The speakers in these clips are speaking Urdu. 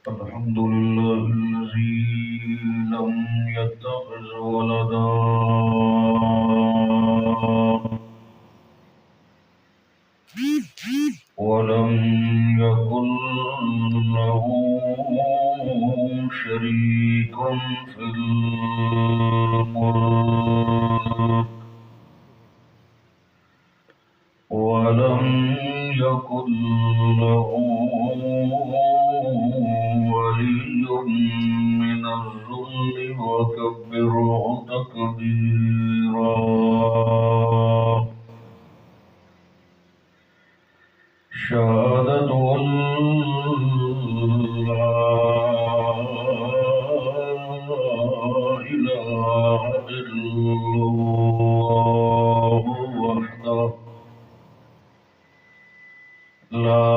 الحمد لله الذي لم يتخذ ولدا ولم يكن له شريك في الملك ولم يكن له ولي من الذل وكبره تكبيرا. شهادة أن لا إله إلا الله وحده لا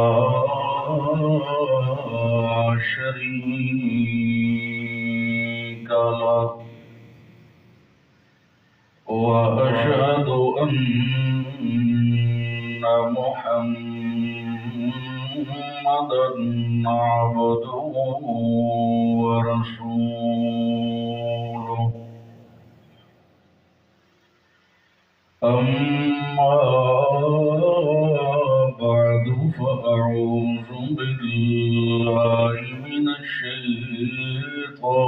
شريك له وأشهد أن محمدا عبده ورسوله. أما بعد فأعوذ بالله من الشيطان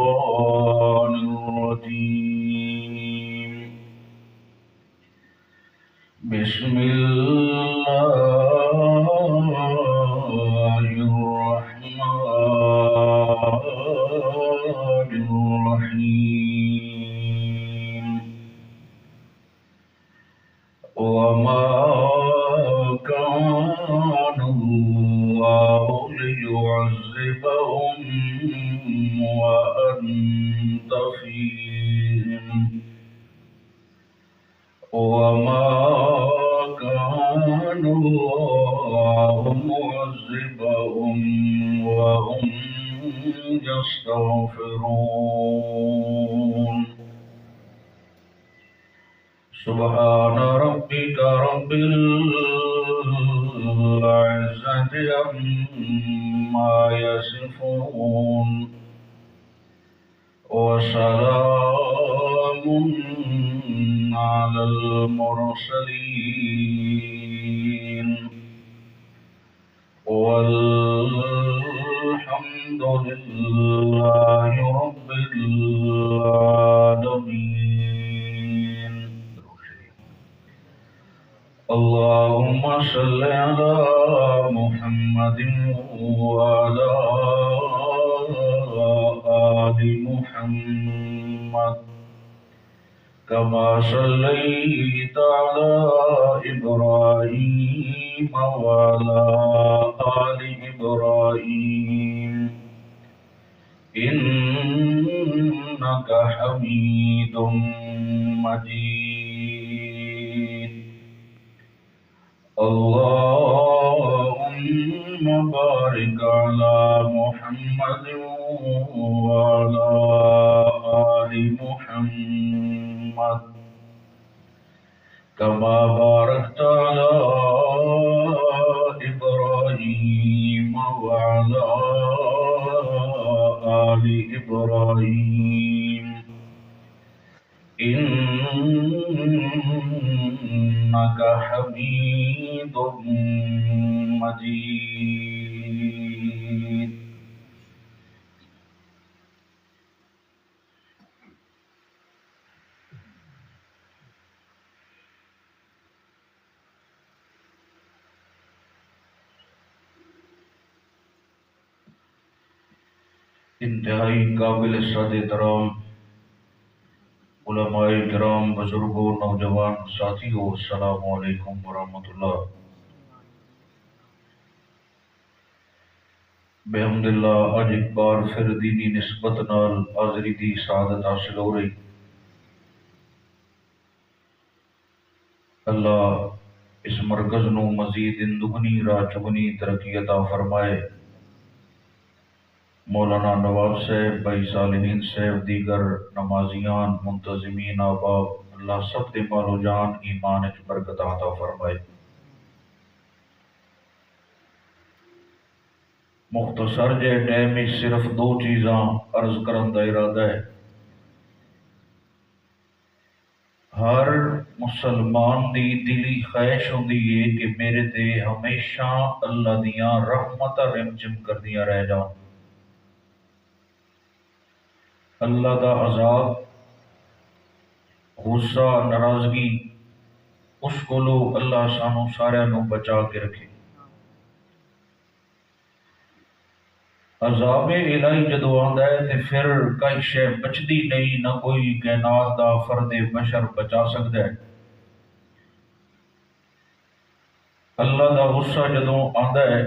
الرجيم. بسم الله الرحمن الرحيم. وما كان الله ليعذبهم وأنت فيهم وما كان الله معذبهم وهم يستغفرون. سبحان ربك رب العزة عما يصفون وسلام على المرسلين والحمد لله رب العالمين. اللهم صل على محمد وعلى آل محمد كما صليت على إبراهيم وعلى آل إبراهيم إنك حميد مجيد. اللهم بارك على محمد وعلى آل محمد كما باركت على إبراهيم وعلى آل إبراهيم إنك حميد مجيد. انتہائی قابل صد احترام علماء کرام، بزرگوں، نوجوان ساتھیوں، السلام علیکم ورحمۃ اللہ. بحمد اللہ اج ایک بار پھر دینی نسبت نال حاضری دی سعادت حاصل ہو رہی. اللہ اس مرکز نو مزید دگنی راہ چگنی ترقی عطا فرمائے. مولانا نواب صاحب، بھائی صالحین صاحب، دیگر نمازیان، منتظمین، احباب، اللہ سب دے مال و جان ایمان وچ برکت عطا فرمائے. مختصر جے ٹائم میں صرف دو چیزاں عرض کرن دا ارادہ ہے۔ ہر مسلمان دی دلی خواہش ہوندی ہے کہ میرے تے ہمیشہ اللہ دیاں رحمتاں رمچم کردیاں رہ جان۔ اللہ دا عذاب، غصہ، ناراضگی اس کولو اللہ سانو سارے نو بچا کے رکھے۔ عذاب الہی جدو آندا ہے تے پھر کئی شے بچدی نہیں، نہ کوئی کائنات دا فرد بشر بچا سکدا ہے۔ اللہ دا غصہ جدو آندا ہے،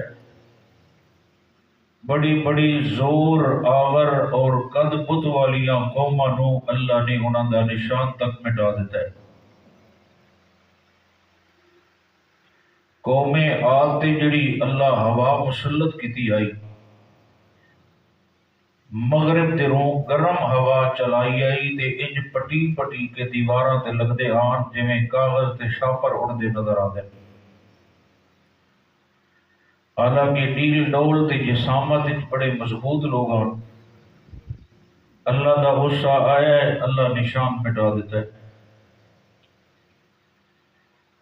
بڑی بڑی زور آور اور قد بت والیاں قوماں نو اللہ نے انہاں دا نشان تک مٹا دیتا ہے۔ قوم عاد تے جڑی اللہ ہوا مسلط کیتی آئی، مغرب تے روح گرم ہوا چلائی آئی تے انج پٹی پٹی کے دیواراں تے لگدے آن جویں کاغذ تے شاپر اڑدے نظر آندے۔ حالانکہ ڈیل ڈول تے جسامت وچ بڑے مضبوط لوگ آن، اللہ دا غصہ آیا ہے، اللہ نشان مٹا دیتا ہے۔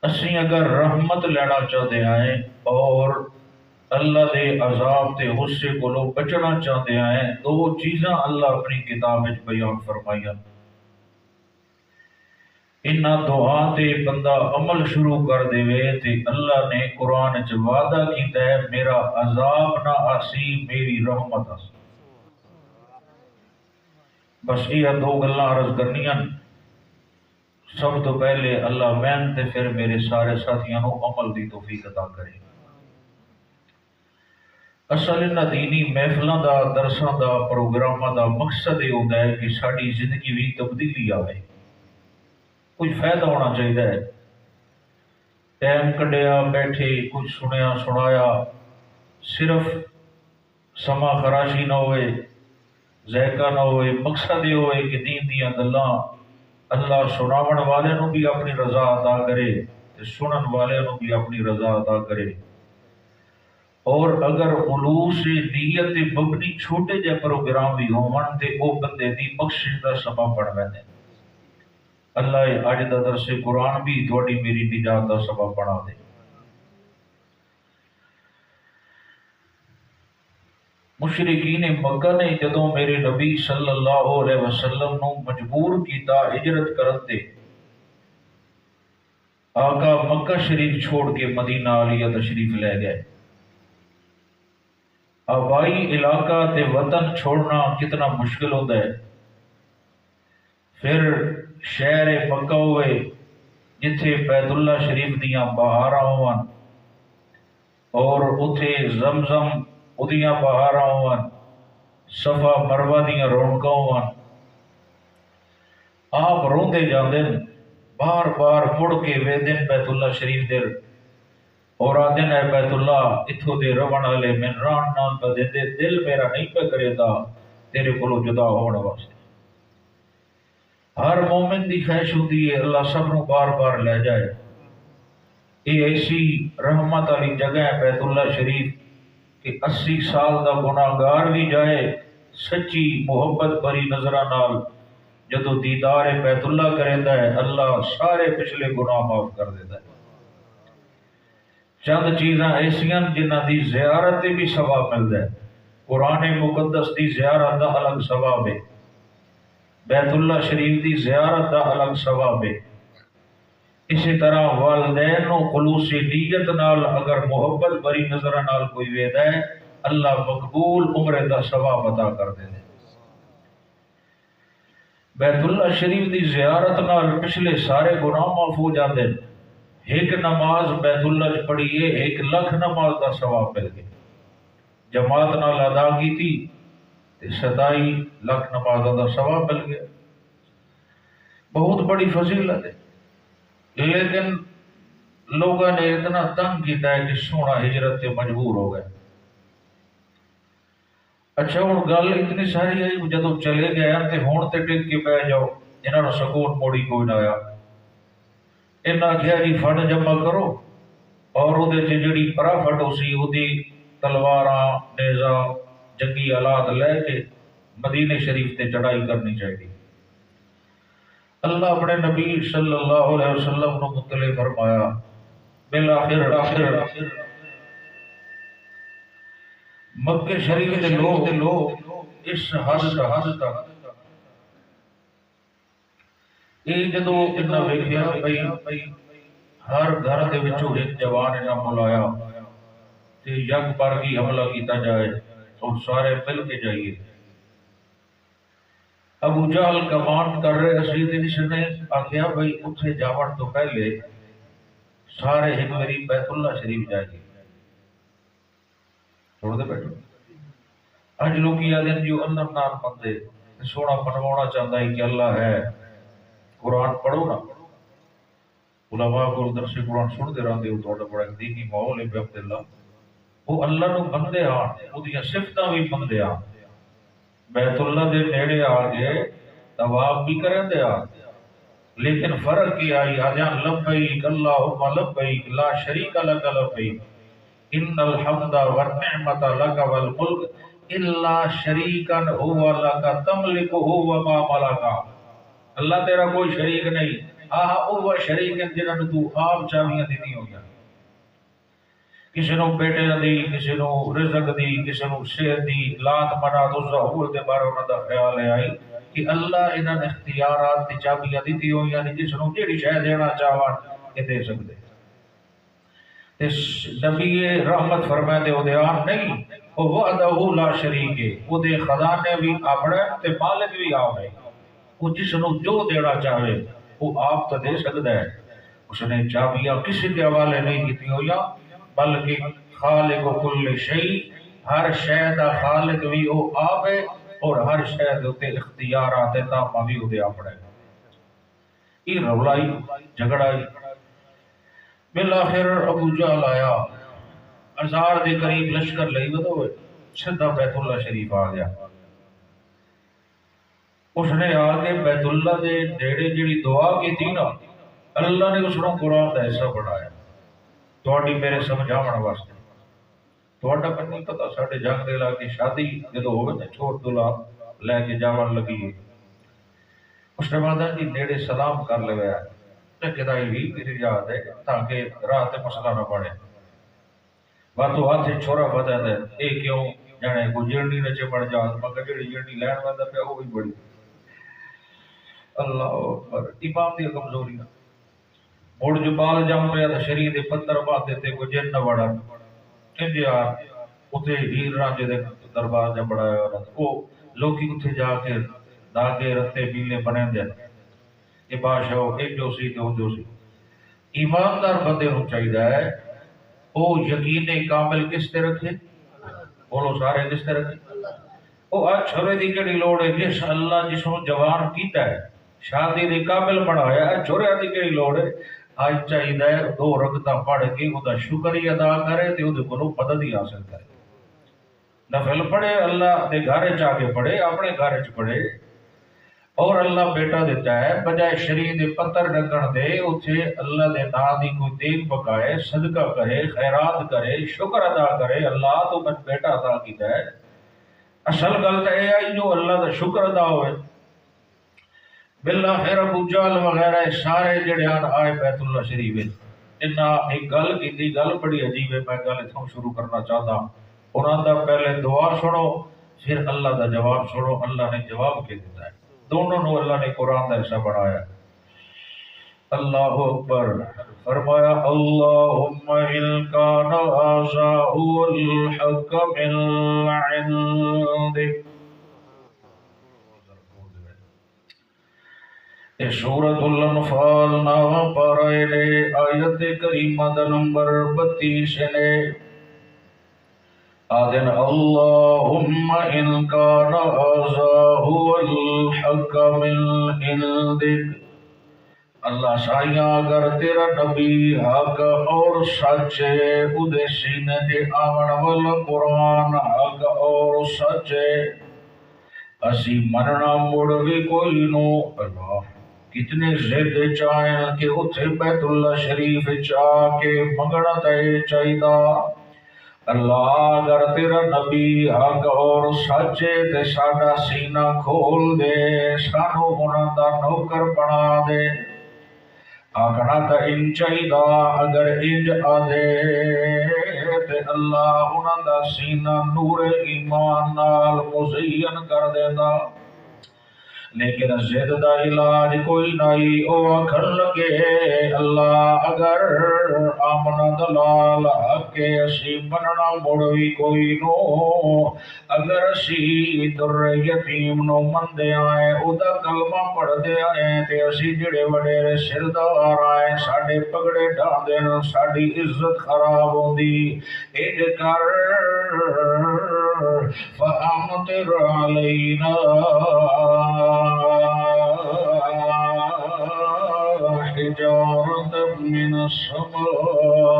اسی اگر رحمت لینا چاہتے ہیں اور اللہ دے عذاب تے غصے کو بچنا چاہتے ہیں، دو چیزاں اللہ اپنی کتاب وچ بیان فرمائیاں۔ انہاں دعا تے بندہ عمل شروع کر دے تے اللہ نے قرآن وچ وعدہ کیتا ہے میرا عذاب نہ آسی، میری رحمت آسی۔ بس یہ دو گلاں عرض کرنیاں۔ سب تو پہلے اللہ میں تے پھر میرے سارے ساتھیاں نو عمل دی توفیق عطا کرے۔ اصل انہاں دینی محفلاں دا، درساں دا، پروگراماں دا مقصد یہ ہوتا ہے کہ ساری زندگی بھی تبدیلی آئے، کوئی فائدہ ہونا چاہیے۔ ٹائم کڈیا بیٹھے کچھ سنیا سنایا، صرف سما خراشی نہ ہوئے، ذائقہ نہ ہوئے، مقصد یہ ہوئے کہ دین دیاں گلاں اللہ سناون والے نو بھی اپنی رضا عطا کرے تے سنن والے نو بھی اپنی رضا عطا کرے۔ اور اگر خلوص نیت مبنی چھوٹے جے پروگرام بھی ہون تے او بندے دی بخشش دا سبب بن ویندے۔ اللہ اج دا درس قرآن بھی تھوڑی میری نجات دا سبب بنا دے۔ مشرکین مکہ نے جدوں میرے نبی صلی اللہ علیہ وسلم نو مجبور کیتا ہجرت کرن تے، آقا مکہ شریف چھوڑ کے مدینہ عالیہ تشریف لے گئے۔ آبائی علاقہ تے وطن چھوڑنا کتنا مشکل ہوتا ہے۔ پھر شہر مکہ ہوئے جتھے بیت اللہ شریف دیاں بہاراں ہون اور اتھے زمزم ادیاں بہاراں ہون، صفا مروہ دیاں رونقاں ہون۔ آپ روندے جاندن، بار بار مڑ کے ویندن بیت اللہ شریف دے اور آدھن اے بیت اللہ اتھو دے رون والے من ران نام پہ دے دل میرا نہیں پہ کرے دا تیرے کولو جدا ہونے واسطے۔ ہر مومن دی خواہش ہوتی ہے اللہ سب نو بار بار لے جائے۔ یہ ایسی رحمت والی جگہ ہے بیت اللہ شریف کہ 80 سال دا گناہگار بھی جائے سچی محبت بری نظرہ نال جدو دیدار بیت اللہ کریندا ہے، اللہ سارے پچھلے گناہ معاف کر دیتا ہے۔ چند چیزاں ایسیاں جنہ دی زیارت بھی ثواب ملتا ہے۔ قرآن مقدس دی زیارت دا الگ ثواب ہے، بیت اللہ شریف دی زیارت دا الگ ثواب ہے۔ اسی طرح والدین و خلوص نیت نال اگر محبت بری نظر نال کوئی ویدا ہے، اللہ مقبول عمر دا ثواب عطا کر دے۔ بیت اللہ شریف دی زیارت نال پچھلے سارے گناہ معاف ہو جاتے ہیں۔ ایک نماز بیت اللہ چ پڑھیے 1 لاکھ نماز دا ثواب مل گیا۔ جماعت نال ادا کی تھی 27 لاکھ نماز دا ثواب مل گیا۔ بہت بڑی فضیلت ہے، لیکن لوگوں نے اتنا تنگ کیتا ہے کہ سونا ہجرت سے مجبور ہو گئے۔ اچھا ہوں گل اتنی ساری ہے جدو چلے گئے تے ہون تے ٹک کے بہ جاؤ، انہاں نوں سکون موڑی کوئی نہ آیا۔ انہاں کہیا جی فنڈ جمع کرو اور وہ جڑی پرافٹ ہو سی وہ تلواراں نیزا جنگی آلات لے کے مدینے شریف تے چڑھائی کرنی چاہیے۔ اللہ اپنے نبی صلی اللہ علیہ وسلم کو مطلع فرمایا بالآخر مکے شریف دے لوگ اس حد تک یہ جدو انہاں ویکھیا بھئی ہر گھر دے وچوں ایک جوان انہاں بلایا تے یک بارگی حملہ کیتا جائے اور سارے مل کے جائیے۔ ابو جہل کمان کر رہے اسید اس نے آخیا بھئی اتھے جاون تو پہلے سارے ایک میری بیت اللہ شریف جائیے۔ چھوڑ دے بیٹھو اج لوگ یہ دن جو اللہ نام بندے سونا بنوانا چاہتا ہے کہ اللہ ہے، قرآن پڑھو نا، علماء کو درس قرآن سن دے رہے ہو تو بڑا دینی ماحول ہے بحمد اللہ، وہ اللہ نو بندے آن وہ دیا صفتاں بھی بندے آن، بیت اللہ دے نیڑے آ گئے طواف بھی کریں دے آ، لیکن فرق کیا آئی آجان لبیک اللہم لبیک لا شریک لک لبیک ان الحمد والنعمت لک والملک الا شریکا هو لک تملک هو ما ملکا، اللہ تیرا کوئی شریک نہیں، وہ شریک ہیں جنہوں نے تو آپ چاویاں دیتی ہوئی ہیں، کسی نو بیٹے دی، کسی نو رزق دی، کسی نو شیر دی، لات منات عزا حول دے بارے انہوں دا خیال ہے آئی کہ اللہ انہوں نے اختیارات دی چاویاں دیتی ہوئی ہیں، جس نو جیڑی شاہ دینا چاہوان یہ دے سکتے۔ اس نبی رحمت فرمائے دے ادیان نہیں، وہ وعدہ لا شریک ہے، وہ دے خزانے بھی اپنے تے مالک بھی آوے، وہ جس نو جو دینا چاہے وہ آپ تو دے سکتا ہے۔ اس نے چابیاں کسی کے حوالے نہیں کیتی ہوئی بلکہ خالق کل شیء، ہر شے دا خالق بھی وہ آپ ہے اور ہر شے دے اختیارات تمام بھی وہ اپنے۔ یہ رولائی جھگڑائی بالآخر ابو جہل آیا، 1000 دے قریب لشکر لئی ہوئے سیدھا بیت اللہ شریف آ گیا۔ اس نے آگے بیت اللہ دے نیڑے جڑی دعا کی تھی نا، اللہ نے اس کو قرآن کا حصہ بنایا تھوڑی میرے سمجھاون واسطے۔ تھوڑا پر نہیں پتا ساڈے جنگ دے علاقے شادی جدو ہوئے نا چھوٹ دلہا لے کے جاون لگی ہے، اس نے بعد جی نیڑے سلام کر لیا کدائی بھی میری یاد ہے تاکہ رات مسئلہ نہ پڑے، باتو ہاتھ سے چھوڑا بتا دے اے کیوں جانے کو جرنی نہ چمڑ جات مگر جڑی جرنی لین والا پہ وہ بھی بڑی اللہ اکبر امام دی کمزوری موڑ جو بال جام پہ تھا شریر دے پتھر بات دیتے کو جن نہ بڑا کہ یار اتھے ہیر رانجے دے دربار جا بڑا ہے وہ لوکی اتھے جا کے داغے رتے بیلے بنے دے یہ بادشاہ ایک جو سی دو جو سی ایماندار بندے ہوں چاہیے ہے وہ یقین کامل کس طرح رکھے، بولو سارے کس طرح رکھے، وہ آج چھوڑے دی کڑی لوڑ ہے جس اللہ جس نے جوان کیتا ہے شادی دی قابل بنایا ہے چھوڑے دی کڑی لوڑ ہے آج چاہیے ہے 2 رکعتاں پڑھ کے وہ دا شکر ادا کرے تے وہ کو مدد ہی حاصل کرے، نفل پڑھے اللہ دے گھر جا کے پڑھے اپنے گھر چ پڑھے اور اللہ بیٹا دیتا ہے بجائے شریر دے پتھر ڈگن دے اتھے اللہ دے نام دی کوئی دیگ پکائے صدقہ کرے خیرات کرے شکر ادا کرے اللہ تو میں بیٹا عطا کیتا ہے۔ اصل گل تے اے آئی جو اللہ دا شکر ادا ہوئے۔ بالآخر ابو جہل وغیرہ سارے جڑے آئے بیت اللہ شریف انہاں ایک گل کیتی، گل بڑی عجیب ہے، میں گل اتھوں شروع کرنا چاہتا انہاں دا پہلے دعا سنو پھر اللہ دا جواب سنو، اللہ نے جواب کے دیتا ہے، دونوں نو اللہ نے قرآن کا حصہ بنایا۔ اللہ اکبر فرمایا اللہم ان کان ھذا هو الحق من عندک، یہ سورۃ الانفال نام پارے نے آیت کریمہ دا نمبر 32 نے آدن اللہم ان کان ھذا هو الحق من عندک، اللہ سائیاں اگر تیرا نبی حق اور سچ ہے ادھے سینے دے آمن والا قرآن حق اور سچ ہے اسی مننا مڑ بھی کوئی نو۔ اللہ کتنے زد چاہیں کہ اتھے بیت اللہ شریف چاہ کے منگنا تے چاہیدہ اللہ اگر تیرا نبی حق اور سچے تے ساڈا سینہ کھول دے، سانو انہاں دا نوکر بنا دے۔ آکھنا تا ان چاہیدا اگر انج آدے تے اللہ انہاں دا سینہ نور ایمان نال مزین کر دیندا۔ لیکن زد دا علاج کوئی نہیں، او آکھن لگے اللہ اگر آمنا دلال حق اسی مننا مڑوی کوئی نو، اگر اسی در یتیم نو مندے آئے او دا کلمہ پڑھ دے آئے تے اسی جڑے وڈیرے سردار آئے ساڑے پگڑے ڈاندے نا ساڑی عزت خراب ہوندی، اج کر فَأَمْطِرْ عَلَيْنَا حِجَارَةً مِّنَ السَّمَاءِ،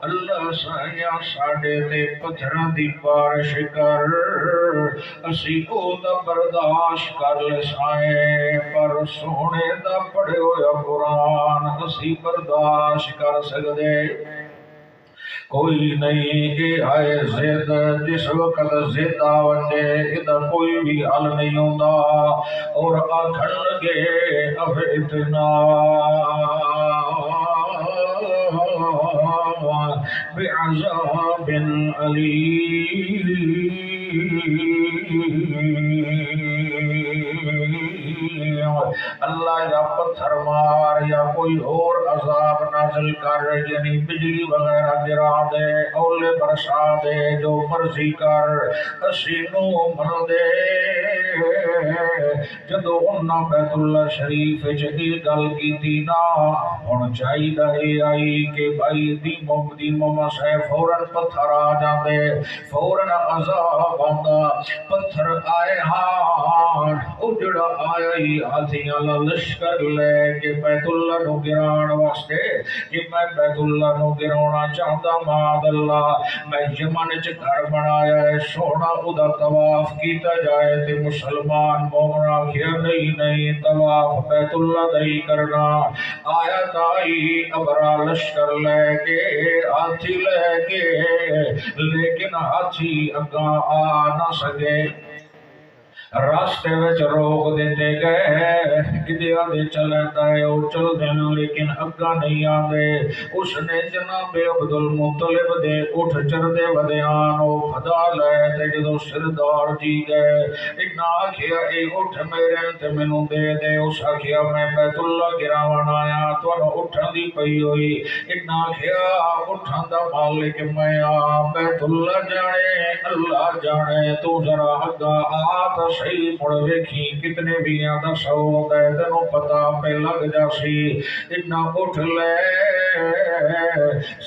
اللہ سایہ ساڑے تے پتھراں دی بارش کر، اسی او دا برداشت کر لے سائیں، پر سونے دا پڑھے ہویا قرآن اسی برداشت کر سکدے کوئی نہیں۔ اے آئے زید جس وقت زید آوٹے ادھا کوئی بھی حل نہیں ہوندہ، اور آکھن لگے اب اتنا بعذاب علیم، اللہ یا پتھر مار یا کوئی اور عذاب نازل کر، یعنی بجلی وغیرہ گرا دے، اولے برسا دے، جو مرضی کر، اسینو من دے۔ جدو انہاں بیت اللہ شریف چکی گل کی تینا، ہن چاہی دا اے آئی کہ بھائی دیموں مسے فوراں پتھر آ جاندے، فوراں عذاب آندا، پتھر آئے ہاں اجڑا آیا ہی ہاتھیاں لشکر لے کے بیت اللہ نو گران واسطے، کہ میں بیت اللہ نو گرانا چاہتا ماد اللہ، میں یمن چ گھر بنایا ہے سونا ادا طواف کیتا جائے تے مسلمان مومن آکھیا نہیں طواف بیت اللہ نہیں کرنا، آیا تائی ابرا لشکر لے کے ہاتھی لے کے، لیکن ہاتھی اگاں آ نہ سکے، راستے وچ روک دیتے گئے، کدیا دے چلتا ہے او چل دینا لیکن اگا نہیں آدھے۔ اس نے جناب عبدالمطلب دے اٹھ چردے ودیان او خدا لے تے جدو سردار جی گئے، اتنا آکھیا اے اٹھ میرے تے منو دے دے، اس آکھیا میں بیت اللہ گراوان آیا تو اٹھن دی پئی ہوئی، اتنا آکھیا اٹھن دا مالک میں بیت اللہ جانے اللہ جانے، تو ذرا اگا آت صحیح مڑ ویکھی کتنے بھی آدھا سو دے تینوں پتا پہ لگ جاسی، اتنا اٹھ لے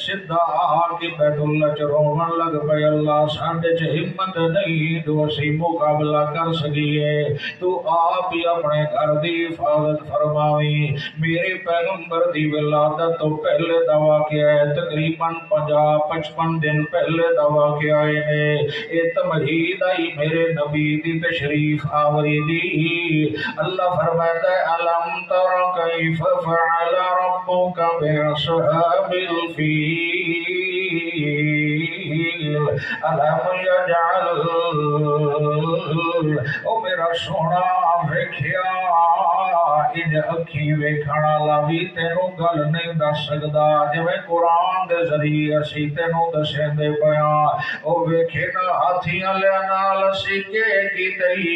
سدھا آگی بیت اللہ چ رومن لگ پہ اللہ ساڑھے چ ہمت نہیں جو اسی مقابلہ کر سکیے، تو آپ ہی اپنے گھر دی حفاظت فرماوی، میرے پیغمبر دی ولادت تو پہلے دعویٰ کیا ہے تقریباً 50-55 دن پہلے دعویٰ کیا ہے، اے تمہید آئی میرے نبی دی تشریف آوری دی۔ اللہ فرماتا ہے الم تر کیف فعل ربک باصحاب الفیل الم یجعل، او میرا سونا ویکھیا ان اکھی ویکھنا لاوی تینوں گل نہیں دس سکدا، جویں قرآن دے ذریعے اسی تینوں دسیں دے پیاں، او ویکھے نا ہاتھیاں لیا نال اسی کے کیتئی،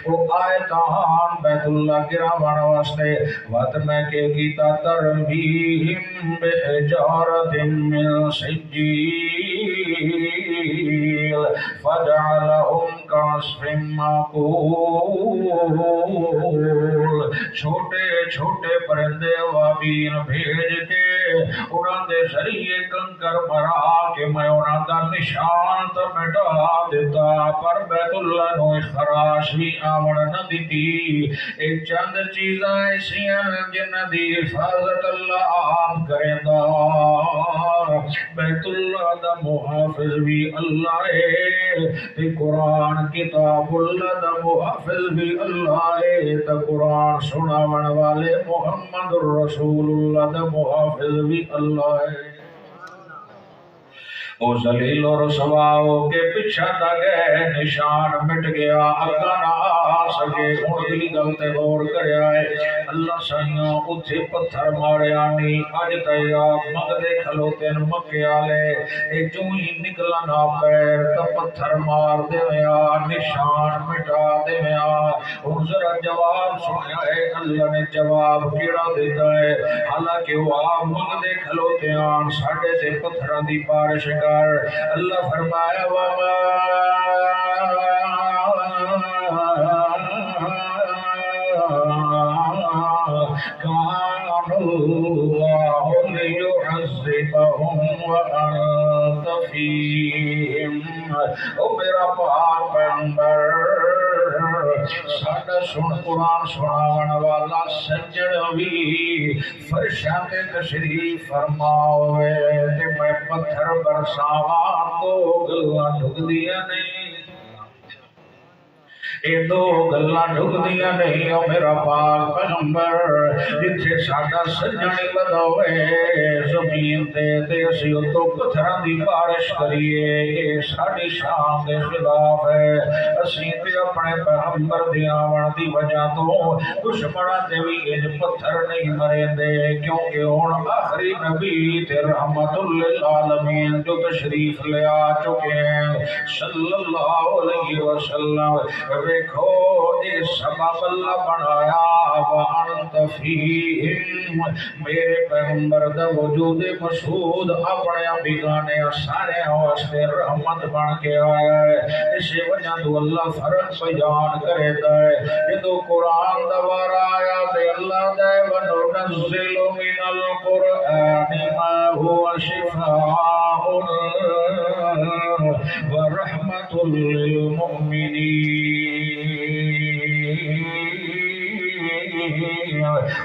او آیتان بیت اللہ گراوان واسطے وقت میں کہ کیتا ترمیم بحجارت من سجیل فجعلہم کعصف مأکول، چھوٹے چھوٹے پرندے وابین بھیج کے انہاں دے ذریعے کنکر مرا کے میں انہاں دا نشان تو مٹا دیتا، پر بیت اللہ نو خراش بھی آمن نہ دیتی۔ ایک چند چیزاں ایسیاں جن دی حفاظت اللہ آپ کریں دا، بیت اللہ دا محافظ بھی اللہ ہے، تے قرآن کتاب اللہ دا محافظ بھی اللہ ہے، تے قرآن سناون والے محمد رسول اللہ دا محافظ بھی اللہ ہے۔ او ذلیل و رسوا ہو کے پیچھے دا گئے نشان مٹ گیا اگا نہ آ سکے ہن دلی گل تے غور کریا ہے اللہ سائیاں اوتھے پتھر ماریا نہیں اج تے آپ منگدے کھلوتے ن مکے والے اے جو ہی نکلا نہ پیر تے پتھر مار دیویا نشان مٹا دیویا ہن ذرا جواب سنیا ہے اللہ نے جواب کیڑا دیتا ہے حالانکہ وہ آپ منگدے کھلوتے ہیں ساڈے تے پتھراں دی بارش کر اللہ فرمایا وما كان الله ليعذبهم وأنت فيهم او میرا پاک پیغمبر ساڈا سن قرآن سناون والا سجن بھی فرشاں تے تشریف فرماوے تے میں پتھر برساواں تو گلاں ڈھکدیاں نہیں اے دو گلاں ڈھکدیاں نہیں او میرا پاک پیغمبر جتھے ساڈا سجن بدوے زمین تے اسی تو پتھراں دی بارش کریے اے ساڈی شان دے خلاف ہے اسی تے اپنے پیغمبر دی آون دی وجہ تو دشمناں تے وی اج پتھر نہیں مریندے کیونکہ ہن آخری نبی تے رحمت للعالمین جو تشریف لے آ چکے ہیں صلی اللہ علیہ وسلم دیکھو اے سبب اللہ بنایا وانت فیہم میرے پیغمبر دا وجود مسعود اپنے بیگانے سارے واسطے رحمت بن کے آیا ہے اسی وجہ تو اللہ فرق بیان کرتا ہے جدو قرآن دا وارا آیا تے اللہ دے وننزل من القرآن ما هو شفاء ورحمۃ للمؤمنین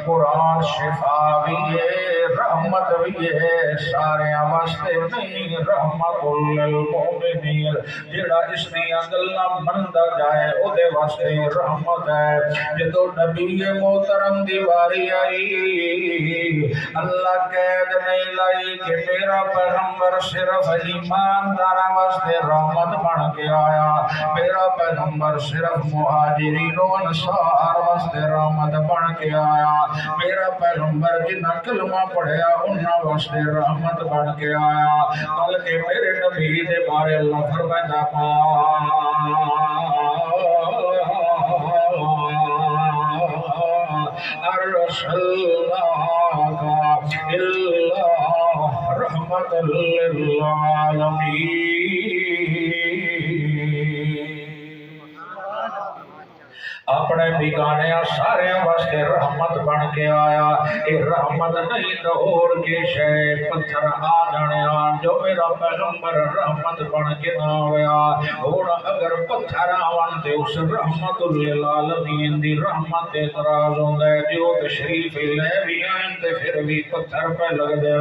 قرآن شفا بھی ہے رحمت بھی ہے سارے واسطے نہیں رحمت للمؤمنین جڑا اس دیا گلاں مندا جائے او دے واسطے رحمت ہے جدو نبی محترم دی واری آئی اللہ قید نہیں لائی کہ میرا پیغمبر صرف ایمانداراں واسطے رحمت بن کے آیا میرا پیغمبر صرف مہاجرین و انصار واسطے رحمت بن کے آیا میرا پیغمبر جنہ کلمہ پڑھیا انہاں واسطے رحمت بن کے آیا بلکہ میرے نبی دے بارے اللہ فرمائندا ارسلناک الا رحمت للعالمین اپنے بیگانے سارے واسطے رحمت بن کے آیا اے رحمت نہیں تو اور کے شے پتھر آ جانے جو میرا پیغمبر رحمت بن کے نہ ہویا اور اگر پتھر آون تے اس رحمت للعالمین دی رحمت اعتراض ہوندا ہے جو تشریف لے بھی آئیں تے پھر بھی پتھر پہ لگ دے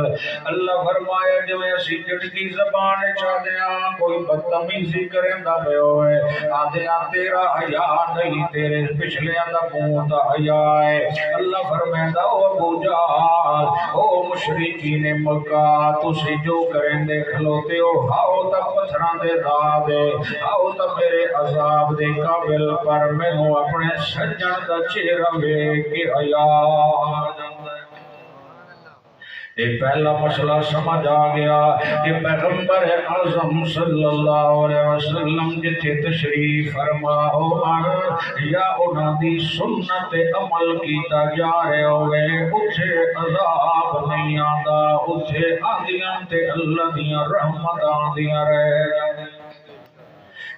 اللہ فرمایا جو اسی جڑکی زبان چاہدیاں کوئی بدتمیزی کریندا پیا ہوئے آدھیاں تیرا حیا نہیں تیرے پچھلے دا منہ دا حیا ہے اللہ فرمائندا او ابو جہل او مشرکین مکہ تسی جو کرندے کھلوتے ہو ہاؤ تا پتھراں دے داد ہاؤ تا میرے عذاب دے قابل پر مینوں اپنے سجن دا چہرہ ویکھ کے حیا ایک پہلا مسئلہ سمجھ آ گیا کہ پیغمبر اعظم صلی اللہ علیہ وسلم جتھے تشریف فرما ہو یا انہاں دی سنت عمل کیتا جا رہے ہوئے اتھے عذاب نہیں آندا اتھے آندیاں تے اللہ دیاں رحمت آندیاں رہے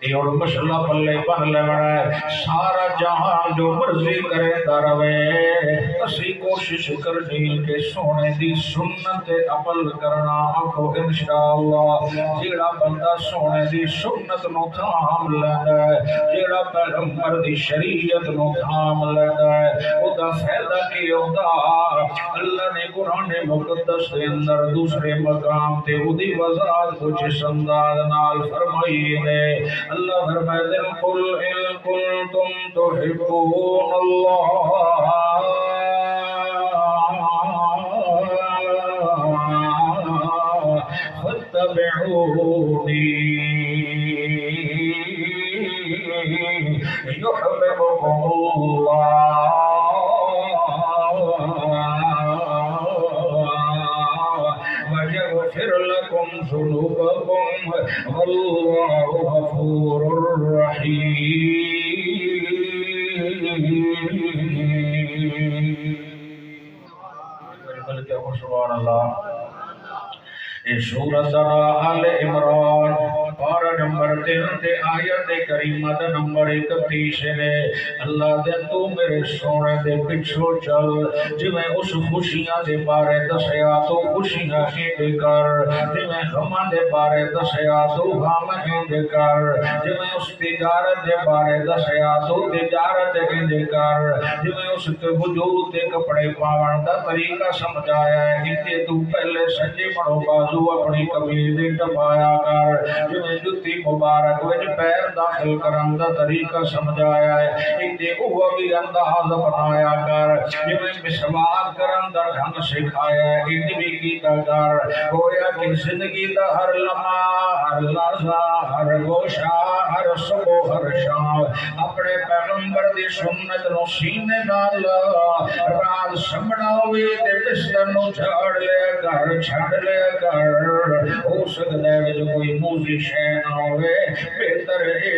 یہ اور مسئلہ پلے بن لے بڑا سارا جہاں جو مرضی کرے دروے اسی کوشش کرنی کہ سونے دی سنت عمل کرنا آنکھو انشاءاللہ جیڑا بندہ سونے دی سنت نو تھام لینا ہے جیڑا پیغمبر دی شریعت نو تھام لینا ہے او دا فیدہ کی ہوتا اللہ نے قرآن مقدس کے اندر دوسرے مقام تے او دی وضاحت کچھ انداز نال فرمائی ہے اللہ فرمائے قل ان کنتم تحبون اللہ فاتبعونی فاتبعوني يحببكم ويغفر لكم ذنوبكم والله غفور رحيم. سبحان اللہ. سورۃ آل عمران پارہ نمبر 3 تے آیت کریمہ دا نمبر 31 نے اللہ دے تو میرے سونے دے پچھو چل جویں اس خوشیاں دے بارے دسیا تو خوشیاں ہند کر جویں غماں دے بارے دسیا تو غم ہند کر جویں اس تجارت دے بارے دسیا تو تجارت ہند کر جویں اس کے وجود دے کپڑے پاون دا طریقہ سمجھایا ہے کہ تو پہلے سجے پڑو بازو اپنی قمیض ٹپایا کر جویں جُتی مبارک وچ پیر داخل کرن دا طریقہ سمجھایا ہے اندے اوہ بھی انداز اپنایا کر جویں مسواک کرن دا ڈھنگ سکھایا ہے اندے بھی کیتا کر گویا کہ زندگی دا ہر لمحہ ہر لحظہ ہر گوشہ ہر صبح ہر شام اپنے پیغمبر دی سنت نو سینے نال راز سمنا ہوئے تے بستر نو جھاڑ لے کر چھڑ لے کر ہو سکتا ہے جو کوئی موزی شے نہ ہوئے بہتر ہے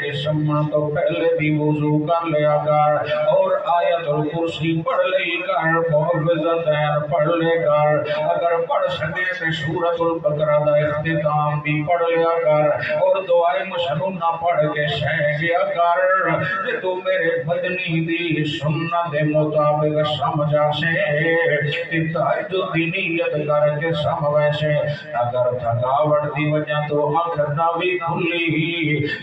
کہ سمن تو پہلے بھی وضو کر لیا کر اور آیت الکرسی پڑھ لے کر محفظتین پڑھ لے کر اگر پڑھ سکے تو سورۃ البقرہ دا اختتام بھی پڑھ لیا کر اور دعائے مشنونہ پڑھ کے سہ گیا کر کہ تو میرے بدنی دی سنت مطابق سمجھا سے تہجد دی نیت کر کے سمجھا سے اگر تھکاوٹ دی وجہ تو آنکھ نہ بھی کھلی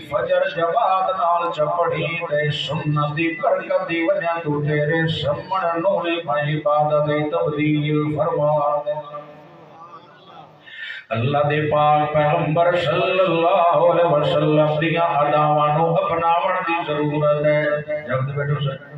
فجر جماعت نال چپڑی تے سنت دی برکت دی وجہ تو تیرے سمن نوری بھائی عبادت تبدیل فرما دے. اللہ دے پاک پیغمبر صلی اللہ علیہ وسلم دیاں اداواں نو اپناون دی ضرورت ہے. جب بیٹھو سر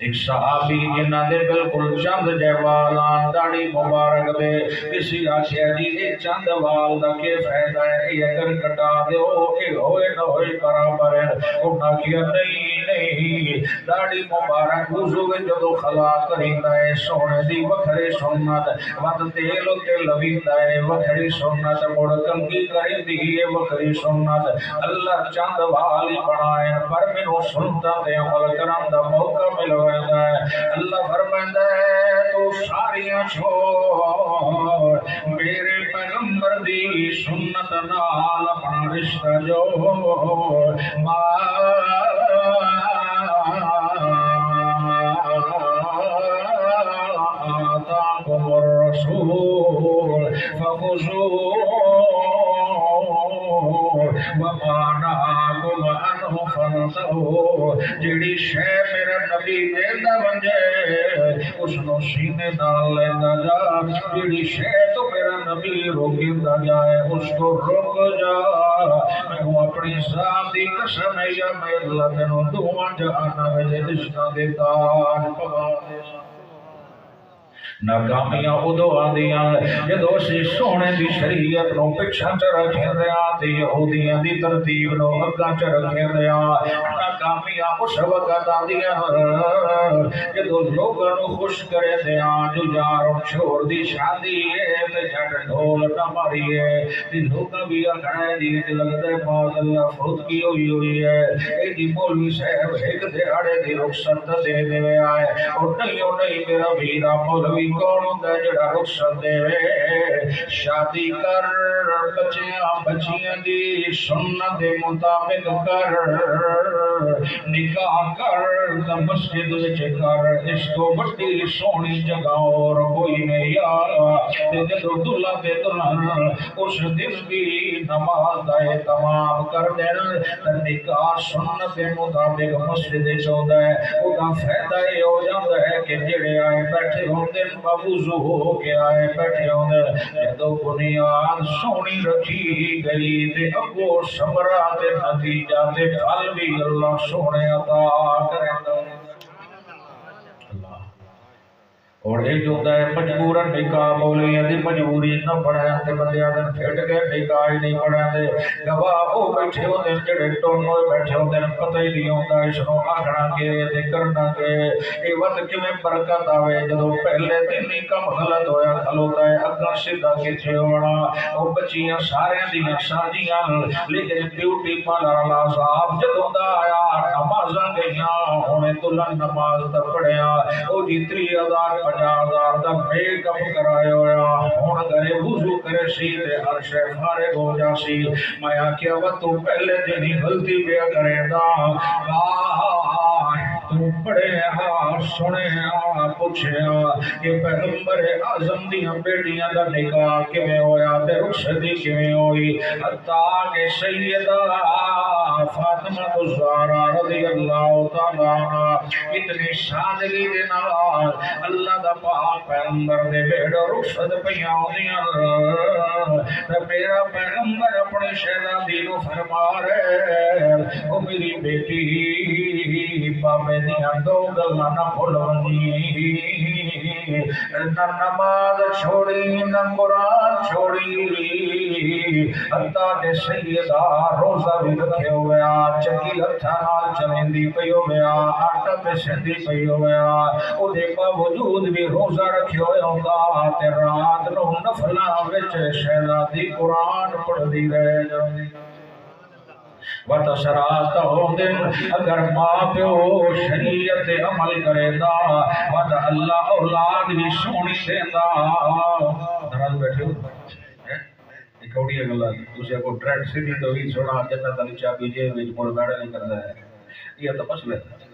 ایک صحابی جنہ دے بالکل چند جے والان داڑھی مبارک دے کسی آشیا جی ایک چند وال دا کے فائدہ ہے یہ اگر کٹا دے ہوئے نہ ہوئے برابر ہے انہاں کیا نہیں داڑھی مبارک وضو جدو خلا کریندا ہے سونے دی وکھری سنت ود تیل تے لویندا ہے وکھری سنت مڑ کنگھی کریندی ہے وکھری سنت اللہ چند وال ہی بنائے پر مینوں سنتاں تے عمل کرن دا موقع ملو اللہ فرمائندا ہے تو ساریاں چھوڑ میرے پیغمبر دی سنت نال اپنا رشتہ جوڑ آتاکم الرسول فخذوه وما نهاكم عنه فانتهوا جڑی شے میرا نبی دیندا ونجے اس نو سینے نال لیندا جا جڑی شے تو میرا نبی روکیندا جائے اس کو روک جا میں اپنی ذات دی قسم ہے یا میرے اللہ تینوں دوواں جہاناں وچ رشتہ دیتا پوا دے. ناکامیاں ادو آدیاں جدو اسی سونے دی شریعت نو پچھا چ رکھیں دیاں تے یہودیاں دی ترتیب نو اگاں چ رکھیں دیاں ناکامیاں اس وقت آدیاں جدو لوگاں نو خوش کرے دیاں جو یار چھوڑ دی شادی ہے تے جھٹ ڈھول نہ ماری ہے تے لوگاں بھی آکھنا جی تے لگدا ہے باز اللہ فوت کی ہوئی ہے اے دی مولوی صاحب ایک دیہاڑے دی رخصت دے دے آئے اور نہیں میرا ویرا مولوی کون ہوتا ہے جڑا رخصت دے شادی کر بچیاں دی سنت دے مطابق کر نکاح کر مسجد وچ کر اس کو بڑی سونی جگہ اور کوئی نہیں یار جدو دلہا تے دلہن اس دن بھی نماز دائے تمام کر دین نکاح سنت دے مطابق مسجد چوندہ ہے وہ کا فائدہ یہ ہو جاتا ہے کہ جڑے آئے بیٹھے ہوندے بوضو ہو کے آئے بیٹھے ہوندے جدو بنیاد سونی رکھی گئی تے اگو صبرہ تے نتیجہ تے پھل بھی اللہ سونے عطا کریں. اور ایک ہوتا ہے مجبورن نکاح، مولویاں دی مجبوری نہ پڑھا تے بندیاں دے پھٹ کے نکاح ہی نہیں پڑھا دے، گواہ او بیٹھے ہوندے جڑے ٹونو بیٹھے ہوندے پتہ ہی نہیں ہوندا اس نو آکھنا کہ تے کرنا کہ اے وقت کیویں برکت آوے جدوں پہلے دن ہی کم غلط ہویا کھلوتا ہے اگا سیدھا کتے ہونا، او بچیاں سارے دیاں شادیاں لیکن بیوٹی پارلر والا صاحب جدوں دا آیا نمازاں گئیاں ہونے دلہن نماز تے پڑھیا او جی 30,000 50,000 دا میک اپ کرایا ہویا ہن کرے وضو کرے سی تے ہر شے فارغ ہو جا سی، میں آکھیا وا تو پہلے دن ہی غلطی پیا کرے دا تو بڑے ہاں سنے ہاں پوچھیا کہ پیغمبر اعظم دیاں بیٹیاں دا نکاح کیویں ہویا تے رخصتی کیویں ہوئی، حتیٰ کہ سیدہ فاطمہ الزہرا رضی اللہ تعالی عنہا اتنی سادگی دے نال اللہ دا پاک پیغمبر دے بیڑ رخصت پیاں ہوندیاں تے میرا پیغمبر اپنی شہزادی نو فرما رہے او میری بیٹی بابے دیاں دو گلاں نہ بھول ونجی، نہ نماز چھوڑی نہ قرآن چھوڑی، حتیٰ کہ سیدہ روزہ بھی رکھے ہویا چکی ہتھاں نال چلیندی پئی ہویا آٹا پیسندی پئی ہویا او دے باوجود بھی روزہ رکھے ہویا ہوندا تے رات نو نفلاں وچ شہزادی قرآن پڑھدی رہ جاندی وتسرات ہوندن اگر ماں پیو شریعت عمل کرے دا ود اللہ اولاد بھی سونی دیندا ناراض بیٹھے ہو ایک اوڑی گلا تسی کو ٹریڈ سیدھی تو ہی سنا جنت علی چابی جے وچ مڑ بیٹھے نہیں کردا ہے یہ تو مسئلہ ہے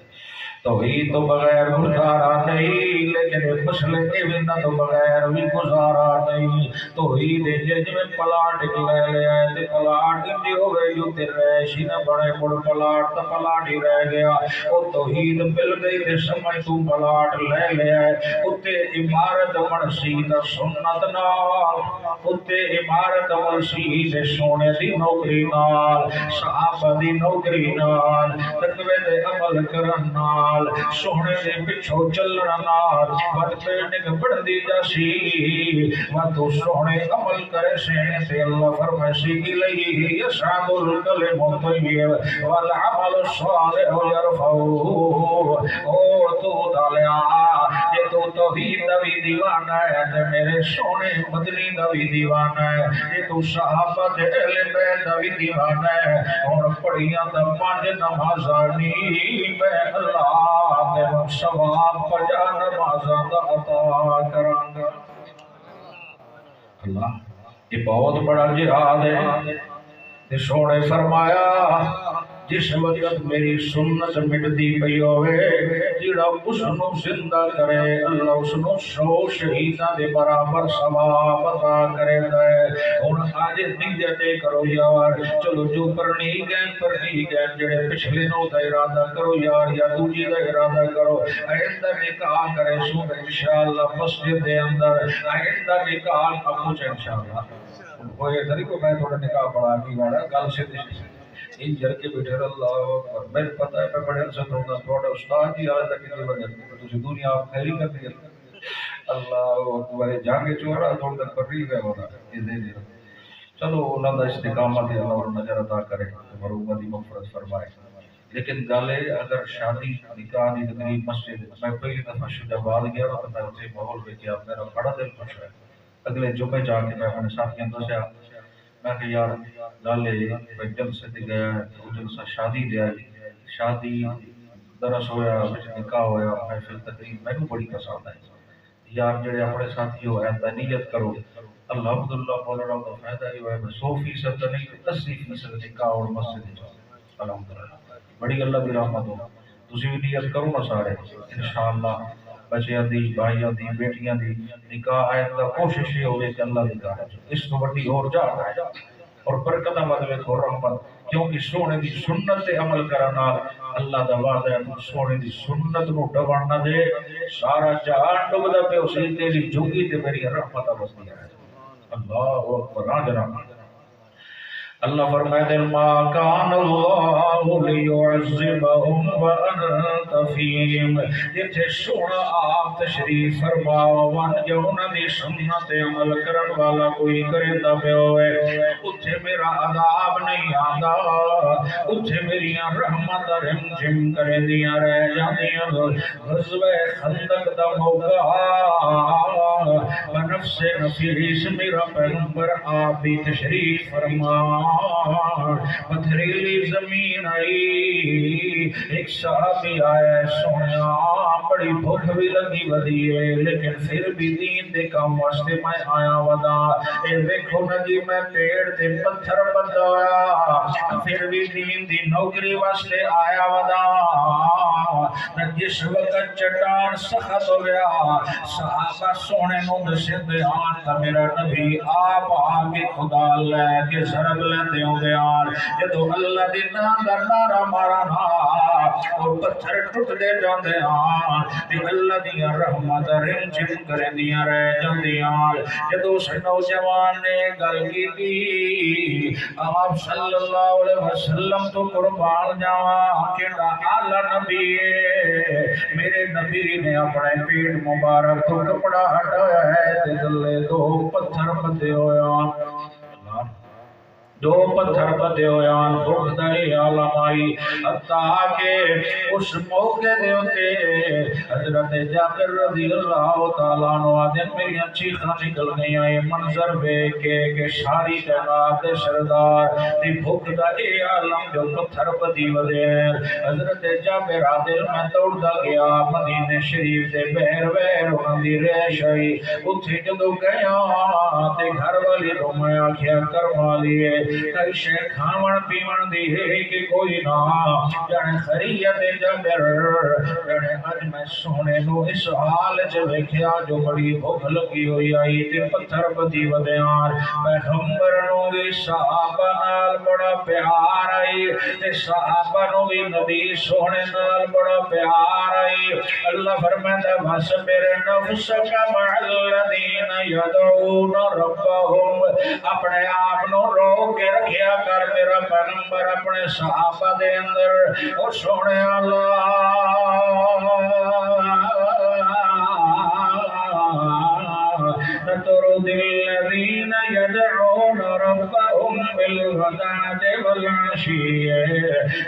توحید تو بغیر گزارا نہیں، لیکن مسئلے کے بنا تو بغیر بھی گزارا نہیں، توحید جج میں پلاٹ لے لیا ہے تے پلاٹ دی ہو گئی جو تے رہشی نہ بڑے مڑ پلاٹ تا پلاٹ ہی رہ گیا، او توحید مل گئی تے سمجھ تو پلاٹ لے لیا ہے، اتے عمارت بنسی تا سنت نال، اتے عمارت بنسی تے سونے دی نوکری نال، صحابہ دی نوکری نال، تقوی دے عمل کرن نال، سونے دے پچھو چلنا نال وقت پیڑنگ بڑھدی جاسی وقت تو سونے عمل کرے سینے سے اللہ فرمائسی الیہ یسعد الکلم الطیب والعمل الصالح یرفعہ او تو دالیا یہ تو توحید دا بھی دیوانہ ہے تے میرے سونے مدنی دا بھی دیوانہ ہے یہ تو صحابہ دے اہل بیت دا بھی دیوانہ ہے اور پڑھیاں دا پانچ نمازانی میں اللہ ثواب پجا نمازاں دا عطا کراں گا۔ اللہ یہ بہت بڑا جہاد ہے تے سونے فرمایا جس وقت میری سنت مٹدی پئی ہوئے جڑا اس نو زندہ کرے اللہ اس نو 100 شہیداں دے برابر ثواب عطا کرے دے ہن اج نیت کرو یار چلو جو پرنی گئے جڑے پچھلے نو دا ارادہ کرو یار یا دوجی دا ارادہ کرو آئندہ نکاح کرے سو انشاءاللہ مسجد دے اندر آئندہ نکاح اب کچھ انشاءاللہ کوئی طریقہ میں تھوڑا نکاح پڑھا کی واڑا گل سے ان جر کے بیٹھے اللہ اکبر میں پتہ ہے میں بڑے عزت ہوگا تھوڑا استاد کی حالت ہے کہ وجہ تجھے دنیا آپ خیری کر دی اللہ اکبر جانگے چورا تھوڑا تک پر رہی گئے ہونا یہ دے دے چلو اللہ دا استقامت اللہ اور نظر عطا کرے مروبہ دی مغفرت فرمائے لیکن گالے اگر شادی نکاح دی تقریب مسجد میں پہلی دفعہ شجاباد گیا تو میں اسے ماحول میں کیا میرا بڑا دل خوش ہے اگلے جمعے جا کے میں اپنے ساتھیاں دسیا میں کہ یار لالے بھائی جلسے تے گیا ہے تو جلسہ شادی دیا ہے شادی درس ہویا نکاح ہویا محفل تقریب میں بڑی پسند ہے یار جڑے اپنے ساتھی ہو ایسا نیت کرو اللہ عبداللہ مولانا کا فائدہ ہی ہوا ہے 100% نہیں 80% نکاح اور مسجد الحمدللہ بڑی اللہ دی رحمت ہو تسی بھی نیت کرو نا سارے انشاءاللہ بچیاں دی بھائیاں دی بیٹیاں دی نکاح آئندہ کوشش یہ ہوئے کہ اللہ دی کار اس کو بڑی اور جا رہا ہے اور برکتہ مدوے اور رحمت کیونکہ سونے دی سنت تے عمل کرنا اللہ دا وعدہ ہے تو سونے دی سنت نو ڈبن نہ دے سارا جہان ڈبدا پہ اسی تیری جھوگی تے میری رحمت بستی ہے اللہ اکبر راجنا اللہ فرمائے دل ما کان اللہ لیعذبہم وأنت فيهم جتھے سونا آپ تشریف فرماؤ ون جو انہاں دی سنت عمل کرن والا کوئی کریندا پیا ہوئے اتھے میرا عذاب نہیں آندا اتھے میری رحمت رم جم کریندیاں رہ جاندیاں غزوہ خندق دا موقع بنفس نفیس میرا پیغمبر آپ بھی تشریف فرما پتھریلی زمین آئی ایک صحابی آیا سونا بڑی بھوک بھی لگی ودی ہے لیکن پھر بھی دین دے کام واسطے میں آیا ودا اے دیکھو ندی میں پیڑ تے پتھر بدایا پھر بھی دین دی نوکری واسطے آیا ودا جس وقت چٹان سخت ہو گیا صحابہ سونے نو دسندے آن تا میرا نبی آپ آگے خدا لے کے ضرب لیندے ہوں دے آن جدو اللہ دی نام دا نارا مارا نا اور پتھر ٹوٹ دے جان دے آن تے اللہ دی رحمت رم جم کریں دیاں رہ جان دے آن جدو اس نوجوان نے گل کی تھی آپ صلی اللہ علیہ وسلم تو قربان جاواں کیڑا اعلی نبی میرے نبی نے اپنے پیٹ مبارک تو کپڑا ہٹایا ہے تے گلے دو پتھر بدے ہویا دو پتھر بدے ہویان بھوک دائی عالم آئی حتیٰ کہ اس موقع دے ہوتے حضرت جابر رضی اللہ تعالیٰ عنہ آدم میری اچھی خاں نکل گئی آئے منظر بے کہ ساری کائنات سردار دی بھوک دائی عالم جو پتھر بدی ودے حضرت جابر عادل میں دوڑ دا گیا مدینہ شریف دے بہر انہاں دی رہش آئی اتھے جدو گیا تے گھر والی رو میں آکھیا کرما لیے کئی شے کھاون پیون دی ہے کہ کوئی نہ جانے خریت جابر جانے اج میں سونے نو اس حال چ ویکھیا جو بڑی بھوک لگی ہوئی آئی تے پتھر بدی ودیاں پیغمبر نو بھی صحابہ نال بڑا پیار آئی تے صحابہ نو بھی نبی سونے نال بڑا پیار آئی اللہ فرماتا بس میرے نفس کا مع الذین یدعون ربهم اپنے آپ نو رو کے رکھیا کر میرا پیغمبر اپنے صحابہ دے اندر اور سونے اللہ تطرد الذین یدعون ربهم بالغداة والعشی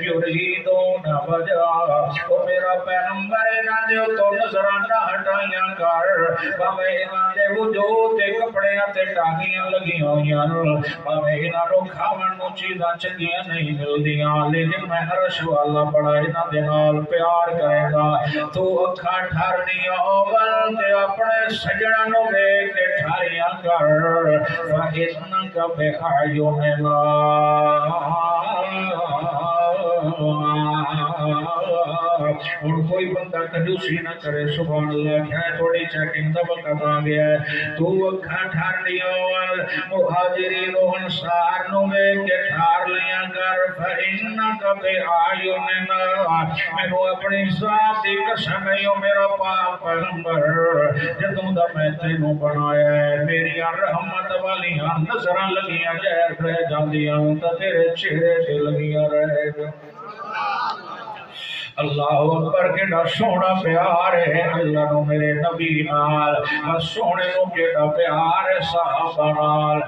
یریدون وجہہ او میرا پیغمبر انہاں دے تو نظراں نہ ہٹائیاں کر باویں انہاں دے وجود تے کپڑے تے ٹاگیاں لگی ہویاں باویں انہاں نو کھاون نو چیزاں چنگیاں نہیں ملدیاں لیکن میں عرش والا بڑا انہاں دے نال پیار کرے گا تو اکھاں ٹھارنیاں اول تے اپنے سجنا نو ویکھ کے ٹھاریاں کر فإنک بأعیوننا اور کوئی بندہ کنجوسی نہ کرے سبحان اللہ کیا ہے تھوڑی چیکنگ دا وقت آ گیا ہے تو اکھاں ٹھار لیاں مہاجرین و انصار نو ویکھ کے ٹھار لیاں کر فإنک بأعیوننا مینوں اپنی ذات دی قسم ہے میرا پاک پیغمبر جدوں دا میں تینوں بنایا ہے میری رحمت والیاں نظراں لگیاں جہر رہ جاندیاں تے تیرے چہرے تے لگیاں رہے اللہ اکبر کیڑا سونا پیار ہے اللہ نو میرے نبی نال سونے نو کیڑا پیار ہے صحابہ نال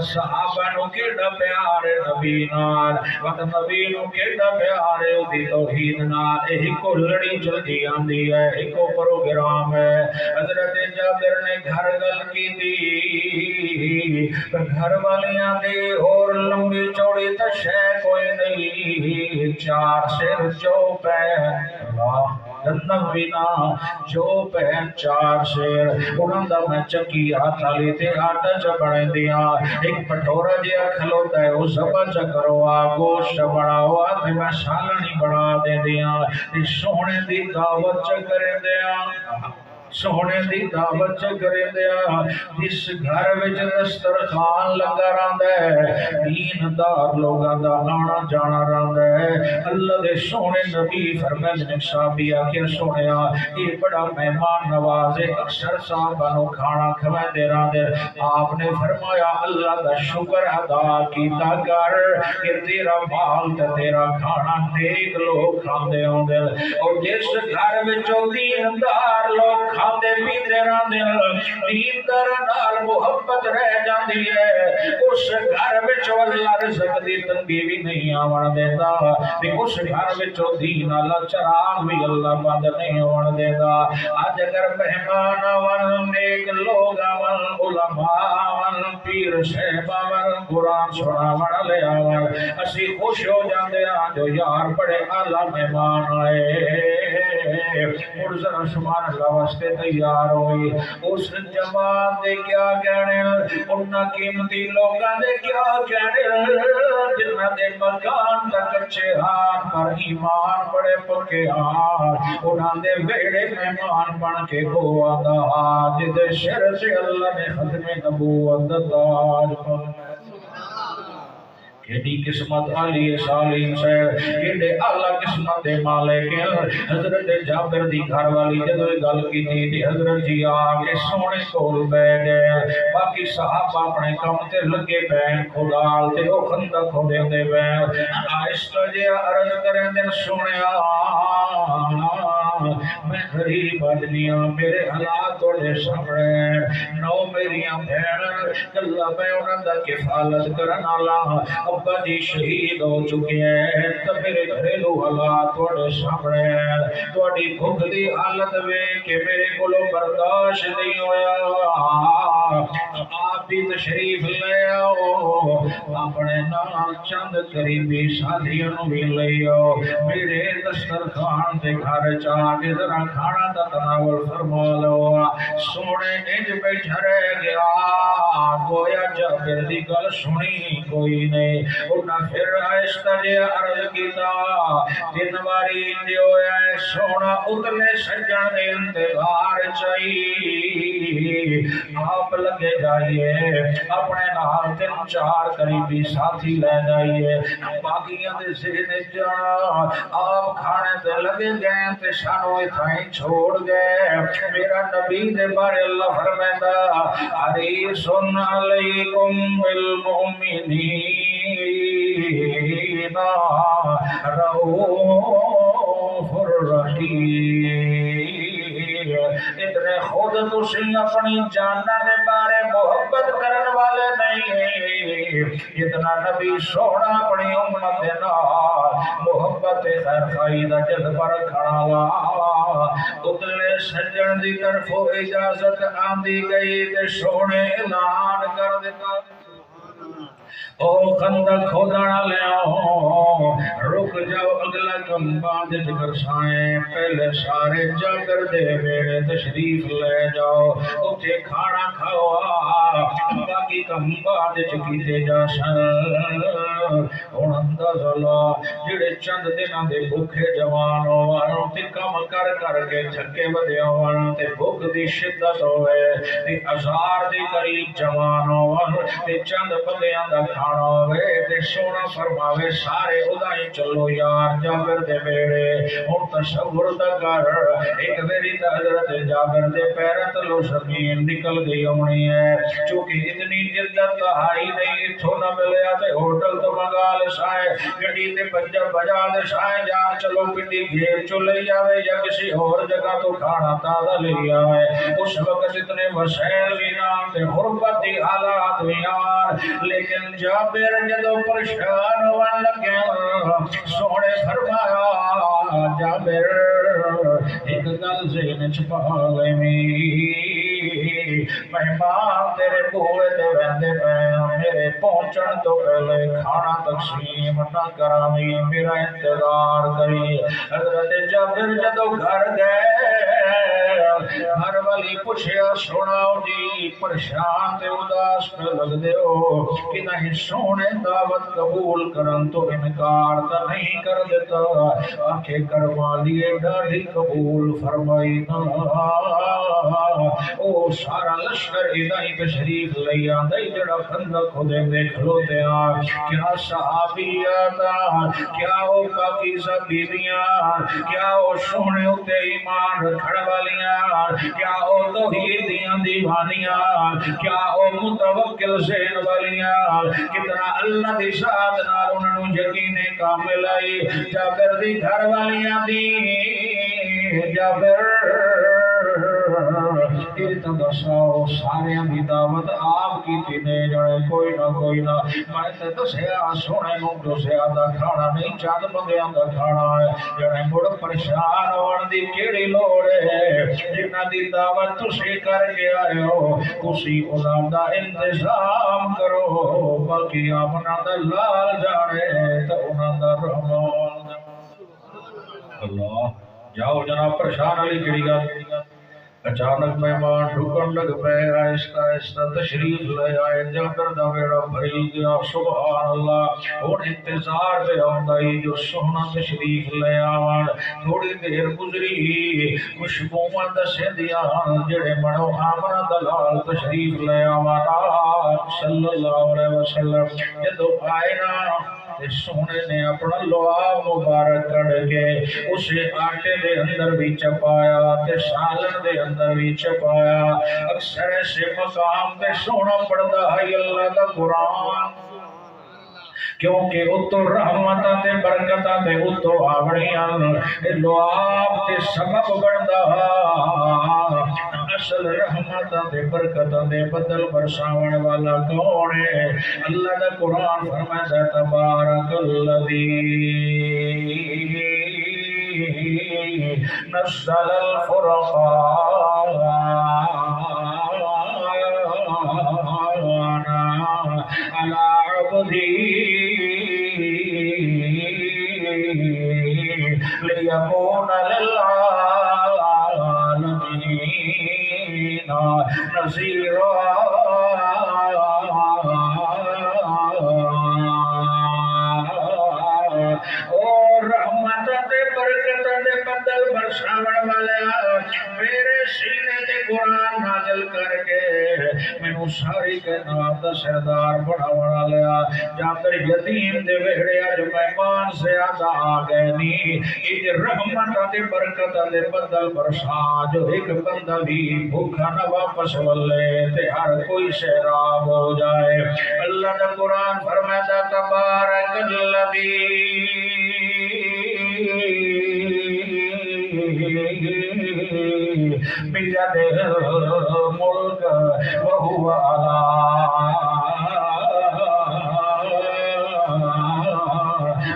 صحابہ نو کیڑا پیار ہے نبی نال نبی نو کیڑا پیار ہے دی توحید نال ایک کو لڑی جلدی آندی ہے ایک کو پروگرام ہے حضرت جابر نے گھر گل کی دی گھر والیاں دے اور لمبی چوڑی تے شے کوئی نہیں چار سر جو پہ نبینا جو پہن چار شیر انہوں دا میں چکی ہاتھا لیتے آٹا چبڑے دیا ایک پٹھورا جیا کھلوتا ہے اس سبا چکرو گوشت بڑا ہوا تھی میں سالنی بڑا دے دیا سونے دی دعوت چکرے دیا سونے دی دعوت چکرے دیا اس گھر وچ دسترخوان لگا رہندا ہے دین دار لوگاں دا آنا جانا رہندا ہے ہے اللہ دے سونے نبی فرمائے نے صحابی آخر سونیا یہ بڑا مہمان نواز ہے اکثر صحابہ نو کھانا کھوائے دے رہا دے آپ نے فرمایا اللہ دا شکر ادا کیتا کر کہ تیرا مال تے تیرا کھانا نیک لوگ کھاندے ہوں دے اور جس گھر وچوں دیندار لوگ کھاندے پیندے رہندے دیندار نال محبت رہ جاندی ہے اس گھر وچوں اللہ رزق دی تنگی بھی نہیں آون دیندا تے اس گھر وچوں دین اللہ چراغ بھی اللہ بند نہیں ہون دیندا اج اگر مہمان آون نیک لوگ آون علماء آون پیر صاحب آون قرآن سناون لے آون اسی خوش ہو جاندے ہاں جو یار بڑے اعلیٰ مہمان آئے ذرا سبحان اللہ واسطے تیار ہوئی اس جماعت دے کیا کہنے انہاں قیمتی لوگاں دے کیا کہنے جنہاں دے مکان تک اچھے ہاتھ پر ایمان بڑے پکے ہاتھ انہاں دے ویڑے مہمان بن کے گو آدھا جد شر سے اللہ نے ختم نبوت تاج پر کیڑی قسمت علی سالین سے کیڑے اعلی قسمت دے مالک حضرت جابر دی گھر والی جدوں گل کیتی تے حضرت جی آ کے سونے کول بیٹھ گئے باقی صحابہ اپنے کام تے لگے پئے خدال تے او خندق کھودے پئے آہستہ جی عرض کریں دے سونیا میں غریب آدمی ہوں میرے حالات تھوڑے سامنے نو میریاں بہن کلا میں انہاں دا کفالت کرن والا ابا جی شہید ہو چکے ہیں تو میرے گھریلو حالات تھوڑے سامنے تھوڑی بھوک دی حالت ویکھ کے میرے کولوں برداشت نہیں ہویا آپ بھی تشریف لے آؤ اپنے نال چند قریبی ساتھیوں نوں بھی لے آؤ میرے دسترخوان تے گھر چا کے ذرا کھانا دا تناول فرما لو سونے انج بیٹھا رہ گیا گویا جابر دی گل سنی کوئی نہیں انہاں پھر آہستہ جے عرض کیتا تین واری انج ہویا سونا اتلے سجن دے انتظار چاہیے آپ لگے جائیے اپنے نال تین چار قریبی ساتھی لے جائیے باقیاں دے ذہن جانا آپ کھانے تے لگے گئے تے سانو اتھائیں چھوڑ گئے میرا نبی دے بارے اللہ فرمائندا حریص علیکم بالمؤمنین رؤوف الرحیم اتنے خود تسی اپنی جانہ دے بارے محبت کرن والے نہیں اتنا نبی سونا اپنی امت دے نال محبت خیر خائی دا جذبہ رکھنا وا اتلے سجن دی طرف اجازت آندی گئی تے سونے اعلان کر دیتا او خندق کھودنا لیاؤ رک جاؤ اگلا کم بعد ذکر سائیں پہلے سارے جابر دے بیڑے تشریف لے جاؤ اتھے کھانا کھاؤ باقی کم بعد چکیتے جا سن ہن اندازہ لا جڑے چند دناں دے بھوکے جوان ہوون تے کم کر کر کے تھکے ودے ہون تے بھوک دی شدت ہوئے تے ہزار دی قریب جوان ہون تے چند بندیاں دا کھانا ہوئے تے سونا فرماوے سارے ادائی چلو یار جابر دے بیڑے ہن تصور دا کر ایک میری حضرت جابر دے پیروں تلوں زمین نکل گئی ہونی ہے چونکہ اتنی جدت ہائی نہیں اتھوں نہ ملیا تے ہوٹل تو منگا لے سائے گڈی تے بجا دے سائے یار چلو پنڈی گھیر چو لے آوے یا کسی اور جگہ تو کھانا تازہ لے آوے اس وقت اتنے وسائل بھی نہ تے غربت دی حالات بھی یار لیکن جابر جدو پریشان ہون لگے سونے فرمایا جابر ایک گل ذہن چھپا گئی مہمان تیرے بوئے تے ویندے پئے میرے پہنچن تو پہلے کھانا تقسیم نہ کراویں میرا انتظار کری حضرت جابر جدو گھر گئے ہر والی پوچھیا سناؤ جی پریشان تے اداس پہ لگ دے ہو کہ نہیں سونے دعوت قبول کرن تو انکار تا نہیں کر دیتا آنکھیں کروا لیے ڈاڑھی قبول فرمائی او سارا لشکر ادائی تشریف لئی آندائی جڑا خندق خودے دیکھ لو دیا کیا صحابیات کیا او پاکیزہ بیویاں کیا او سونے ہوتے ایمان رکھڑ والیاں کیا او توحیدیاں دیوانیاں کیا او متوکل ذہن والیاں کتنا اللہ دی ذات نال انہوں یقین کامل آئی جابر دی گھر والیاں دی جابر دساؤ سارے بھی دعوت آپ کی تینے جڑے کوئی نہ میں تے دسیا سونے نوں جو زیادہ کھانا نہیں چند بندیاں دا کھانا ہے جڑے مڑ پریشان ہون دی کیڑی لوڑ ہے جنہاں دی دعوت تسی کر کے آئے ہو تسی انہاں دا انتظام کرو باقی اپنا دا لال جانے تے انہاں دا رحمان اللہ جاؤ جناب پریشان علی کیڑی گل اچانک مہمان ڈھکن لگ پے آہستہ آہستہ تشریف لے آئے جابر دا ویڑا بھری گیا سبحان اللہ اور انتظار پہ آمدائی جو سونا تشریف لے آوان تھوڑی دیر گزری خوشبوان دسے دیا جڑے منو آمنا دلال تشریف لے آوان صلی اللہ علیہ وسلم جدو آئے نا سونے نے اپنا لعاب مبارک کر کے اسے آٹے دے اندر بھی چپایا تے سالن دے اندر بھی چپایا اکثر ایسے مقام تے سونا پڑتا ہے اللہ کا قرآن کیونکہ اتو رحمتہ تے برکتہ تے اتو آوڑیاں لعاب تے سبب بڑھدا اصل رحمتہ تے برکتہ تے بدل برساون والا کون ہے اللہ دا قرآن فرمائے تبارک الذی نزل الفرقان على عبده ليكون للعالمين نذيرا اور رحمت دے برکت دے بدل برساون والے میرے سینے تے قرآن نازل کر کے مینوں ساری کائنات دا سردار بناون والا جابر یتیم دے ویڑے اج مہمان زیادہ آ گئے نی اج رحمت دے برکت دے بدل برسا جو ایک بندہ بھی بھوکا نہ واپس ولے تے ہر کوئی سیراب ہو جائے اللہ دا قرآن فرماتا تبارک الذی بيده الملك وهو على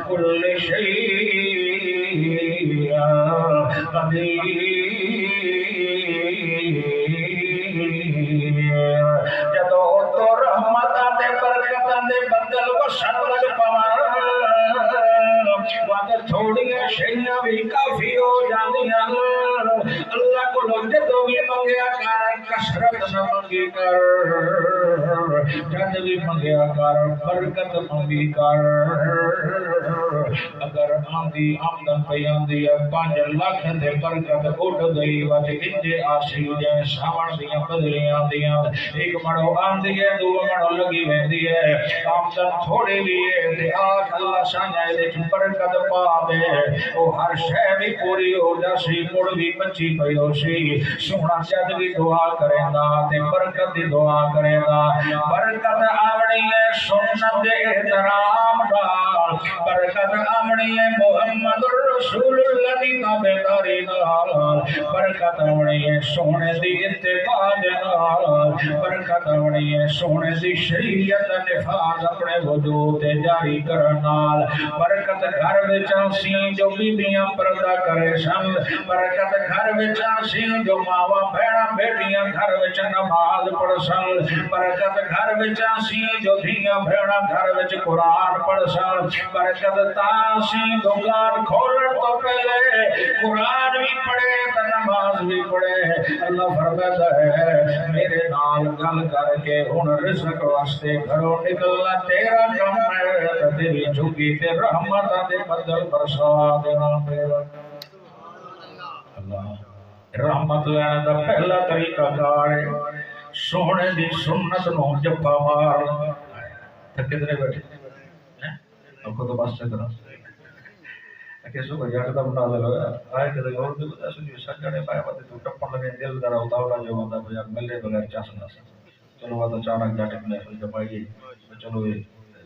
كل شيء قدير جدو تو رحمت دے برکت دے بدل وسعت پوان وقت تھوڑی شیاں بھی کافی ہو جاندیاں اللہ کو لوگ تو بھی منگیا کر کثرت نہ منگی کر جد بھی منگیا کر برکت منگی کر اگر آندی آمدن پہ آندی 5 لاکھ دے برکت اٹھ گئی وچ انجے آسی جائے ساون دیاں بدلیاں دیاں ایک مڑو آندی ہے 2 مڑو لگی ویندی ہے آمدن تھوڑی بھی ہے تے آج اللہ سانجا دے برکت پا دے او ہر شے بھی پوری ہو جاسی مڑ بھی بچی پئی ہو سی سونا جد بھی دعا کرے گا تے برکت دی دعا کرے گا برکت آونی ہے سنت دے احترام نال برکت آونی ہے محمد رسول اللہ دی تابعداری نال برکت آونی ہے سونے دی اتباع نال برکت آونی ہے سونے دی شریعت نفاذ اپنے وجود تے جاری کرن نال برکت گھر وچ آسی جو بیبیاں پردہ کرے سن برکت گھر وچ آسی جو ماواں بہناں بیٹیاں گھر وچ نماز پڑھ سن برکت گھر وچ آسی جو دھیاں بہناں گھر وچ قرآن پڑھ سن برکت تاسی دکان کھولن تو پہلے قرآن بھی پڑھے تے نماز بھی پڑھے اللہ فرماتا ہے میرے نال گل کر کے ہن رزق واسطے گھروں نکلنا تیرا کم ہے تے تیری جھگی تے رحمتاں دے بدل برسا دینا تیرا اللہ رحمت لینے دا پہلا طریقہ کار ہے سونے دی سنت نو جپا مار تھکے تے بیٹھے ہیں اب کو تو بس چکرا کیسو کو یاد دا بنا لگا آئے کہ اور بھی بتا سو سجڑے پائے مت تو ٹپن لگے دل دا اتاولا جو بندہ یار ملے بغیر چاس نہ چلو وا تو چانک جٹ میں جپائی چلو یہ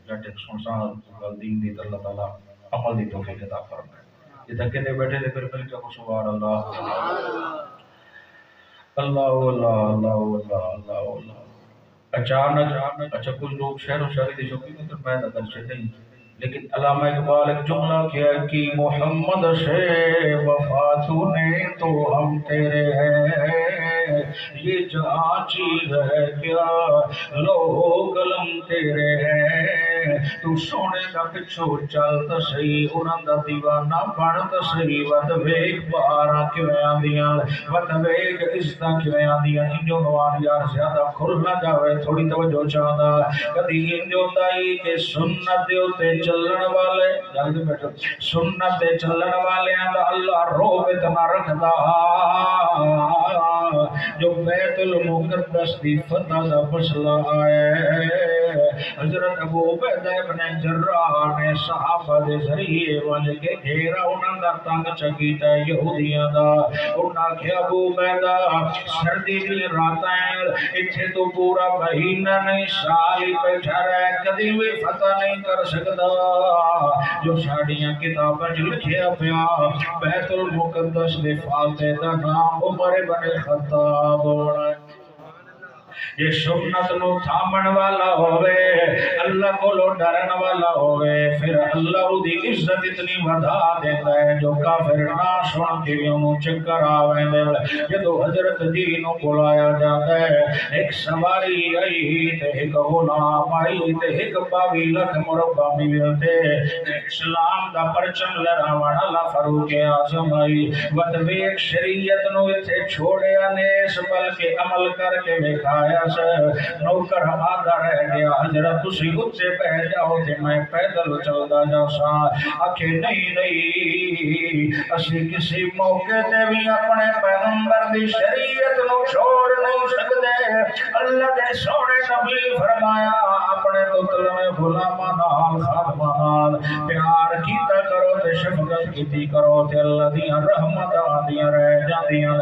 جٹ سن سا گل دین دی اللہ تعالی عمل دی توفیق عطا فرمائے یہ تھکے تے بیٹھے تے پھر مل کے سبحان اللہ اللہ اللہ اللہ اللہ اللہ اللہ اچانک اچھا کچھ لوگ شہر و شہری دی شوقی میں تو میں نظر سے نہیں لیکن علامہ اقبال ایک جملہ کیا کہ محمد سے وفا تو نے تو ہم تیرے ہیں یہ جہاں چیز ہے کیا لوہ قلم تیرے ہیں تو سونے دا پچھو چل تا صحیح انہاں دا دیوانہ بن تا صحیح ود ویگ بارا کیویں آندیاں ود ویگ عزتاں کیویں آندیاں انجو نوان یار زیادہ کھل نہ جاوے تھوڑی توجہ چاہدا کدی انجو دائی کہ سنت دے تے چلن والے جلدی بیٹھو سنت دے چلن والے دا اللہ روب اتنا رکھدا جو بیت المقدس دی فتح دا مسئلہ آئے حضرت ابو عبیدہ ابن جراح نے صحابہ دے ذریعے والے کے گھیرا انہاں دا تنگ چکیتا یہودیاں دا انہاں کہ ابو عبیدہ سردی دی راتیں اتھے تو پورا مہینہ نہیں سالی بیٹھا رہے کدی بھی فتح نہیں کر سکتا جو ساڑیاں کتابیں لکھیا پیا بیت المقدس دے فاتح دا نام عمر بن خطاب یہ سنت نو تھامن والا ہوئے اللہ کو لو ڈرن والا ہوئے پھر اللہ دی عزت اتنی ودا دیتا ہے جو کافر نہ سن کے انہوں چکر آویں دے جدو حضرت دینوں بلایا جاتا ہے ایک سواری آئی تے ایک غلام آئی تے ایک 22 لاکھ مربع میل تے اسلام دا پرچم لہراون اللہ فاروق اعظم آئی ود ویک شریعت نو اتھے چھوڑیا نیس بلکہ عمل کر کے وکھایا نوکر ہمارا رہ گیا حضرت تسی اتھے بہ جاؤ تے میں پیدل چلدا جاسا آکھے نہیں اسی کسی موقع تے بھی اپنے پیغمبر دی شریعت نو چھوڑ نہیں سکتے اللہ دے سونے نبی فرمایا اپنے قتل میں غلاماں نال خادماں نال پیار کیتا کرو تے شفقت کیتی کرو تے اللہ دیاں رحمتاں دیاں رہ جاندیاں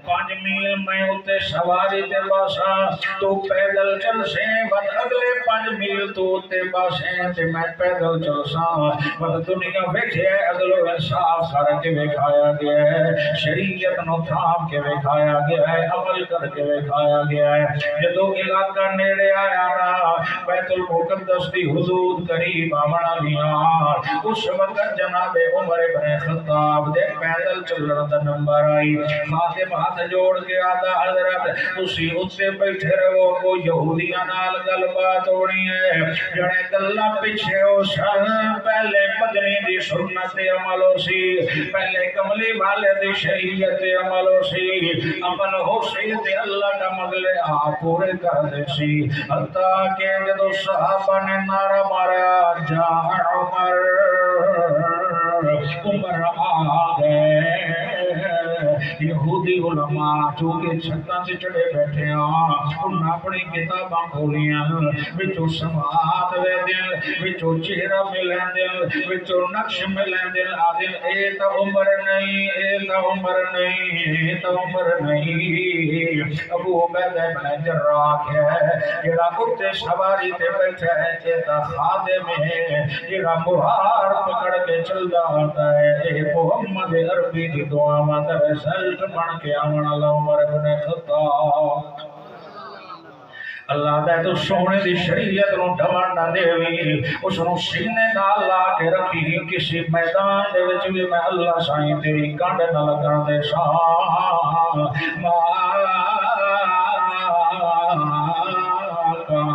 5 میل میں اتے سواری تے باسا تو پیدل چل سے بد اگلے 5 میل تو تے باسیں تے میں پیدل چل سا بد دنیا بیٹھے اگلو انصاف کر کے وکھایا گیا ہے شریعت نو تھام کے وکھایا گیا ہے عمل کر کے وکھایا گیا ہے جدو علاقہ نیڑے آیا نا بیت المقدس دی حدود قریب آمنا لیا اس وقت جناب عمر بن خطاب دے پیدل چلن دا نمبر آئی خاتم ہاتھ جوڑ کے آدھا حضرت اسی اتنے بیٹھے رہو کو یہودیاں نال گل بات ہونی ہے جڑے گلاں پیچھے ہو سن پہلے مدنی دی سنت عمل ہو سی پہلے کملی والے دی شریعت عمل ہو سی عمل ہو سی تے اللہ کا مغلے پورے کر دے سی حتیٰ کہ جدو صحابہ نے نعرہ مارا جا عمر عمر آ گئے یہودی علماء جو کہ چھتاں سے چڑھے بیٹھے ہیں انہاں اپنی کتاباں کھولیاں وچوں سماعت وے دل وچوں چہرہ ملیں دل وچوں نقش ملیں دل آدم اے تا عمر نہیں اے تا عمر نہیں اے تا عمر نہیں ابو عبیدہ بن جراح ہے جڑا اتے سواری تے بیٹھا ہے اے تا خادم ہے جڑا مہار پکڑ کے چلدا ہوتا ہے اے محمد عربی دی دعا ماں رسالت بن کے آمن اللہ عمر بن خطاب اللہ دے تو سونے دی شریعت نو ڈھمن نہ دیوی اس نو سینے نال لا کے رکھی کسی میدان دے وچ بھی میں اللہ سائیں تیری کنڈ نہ لگن دے سا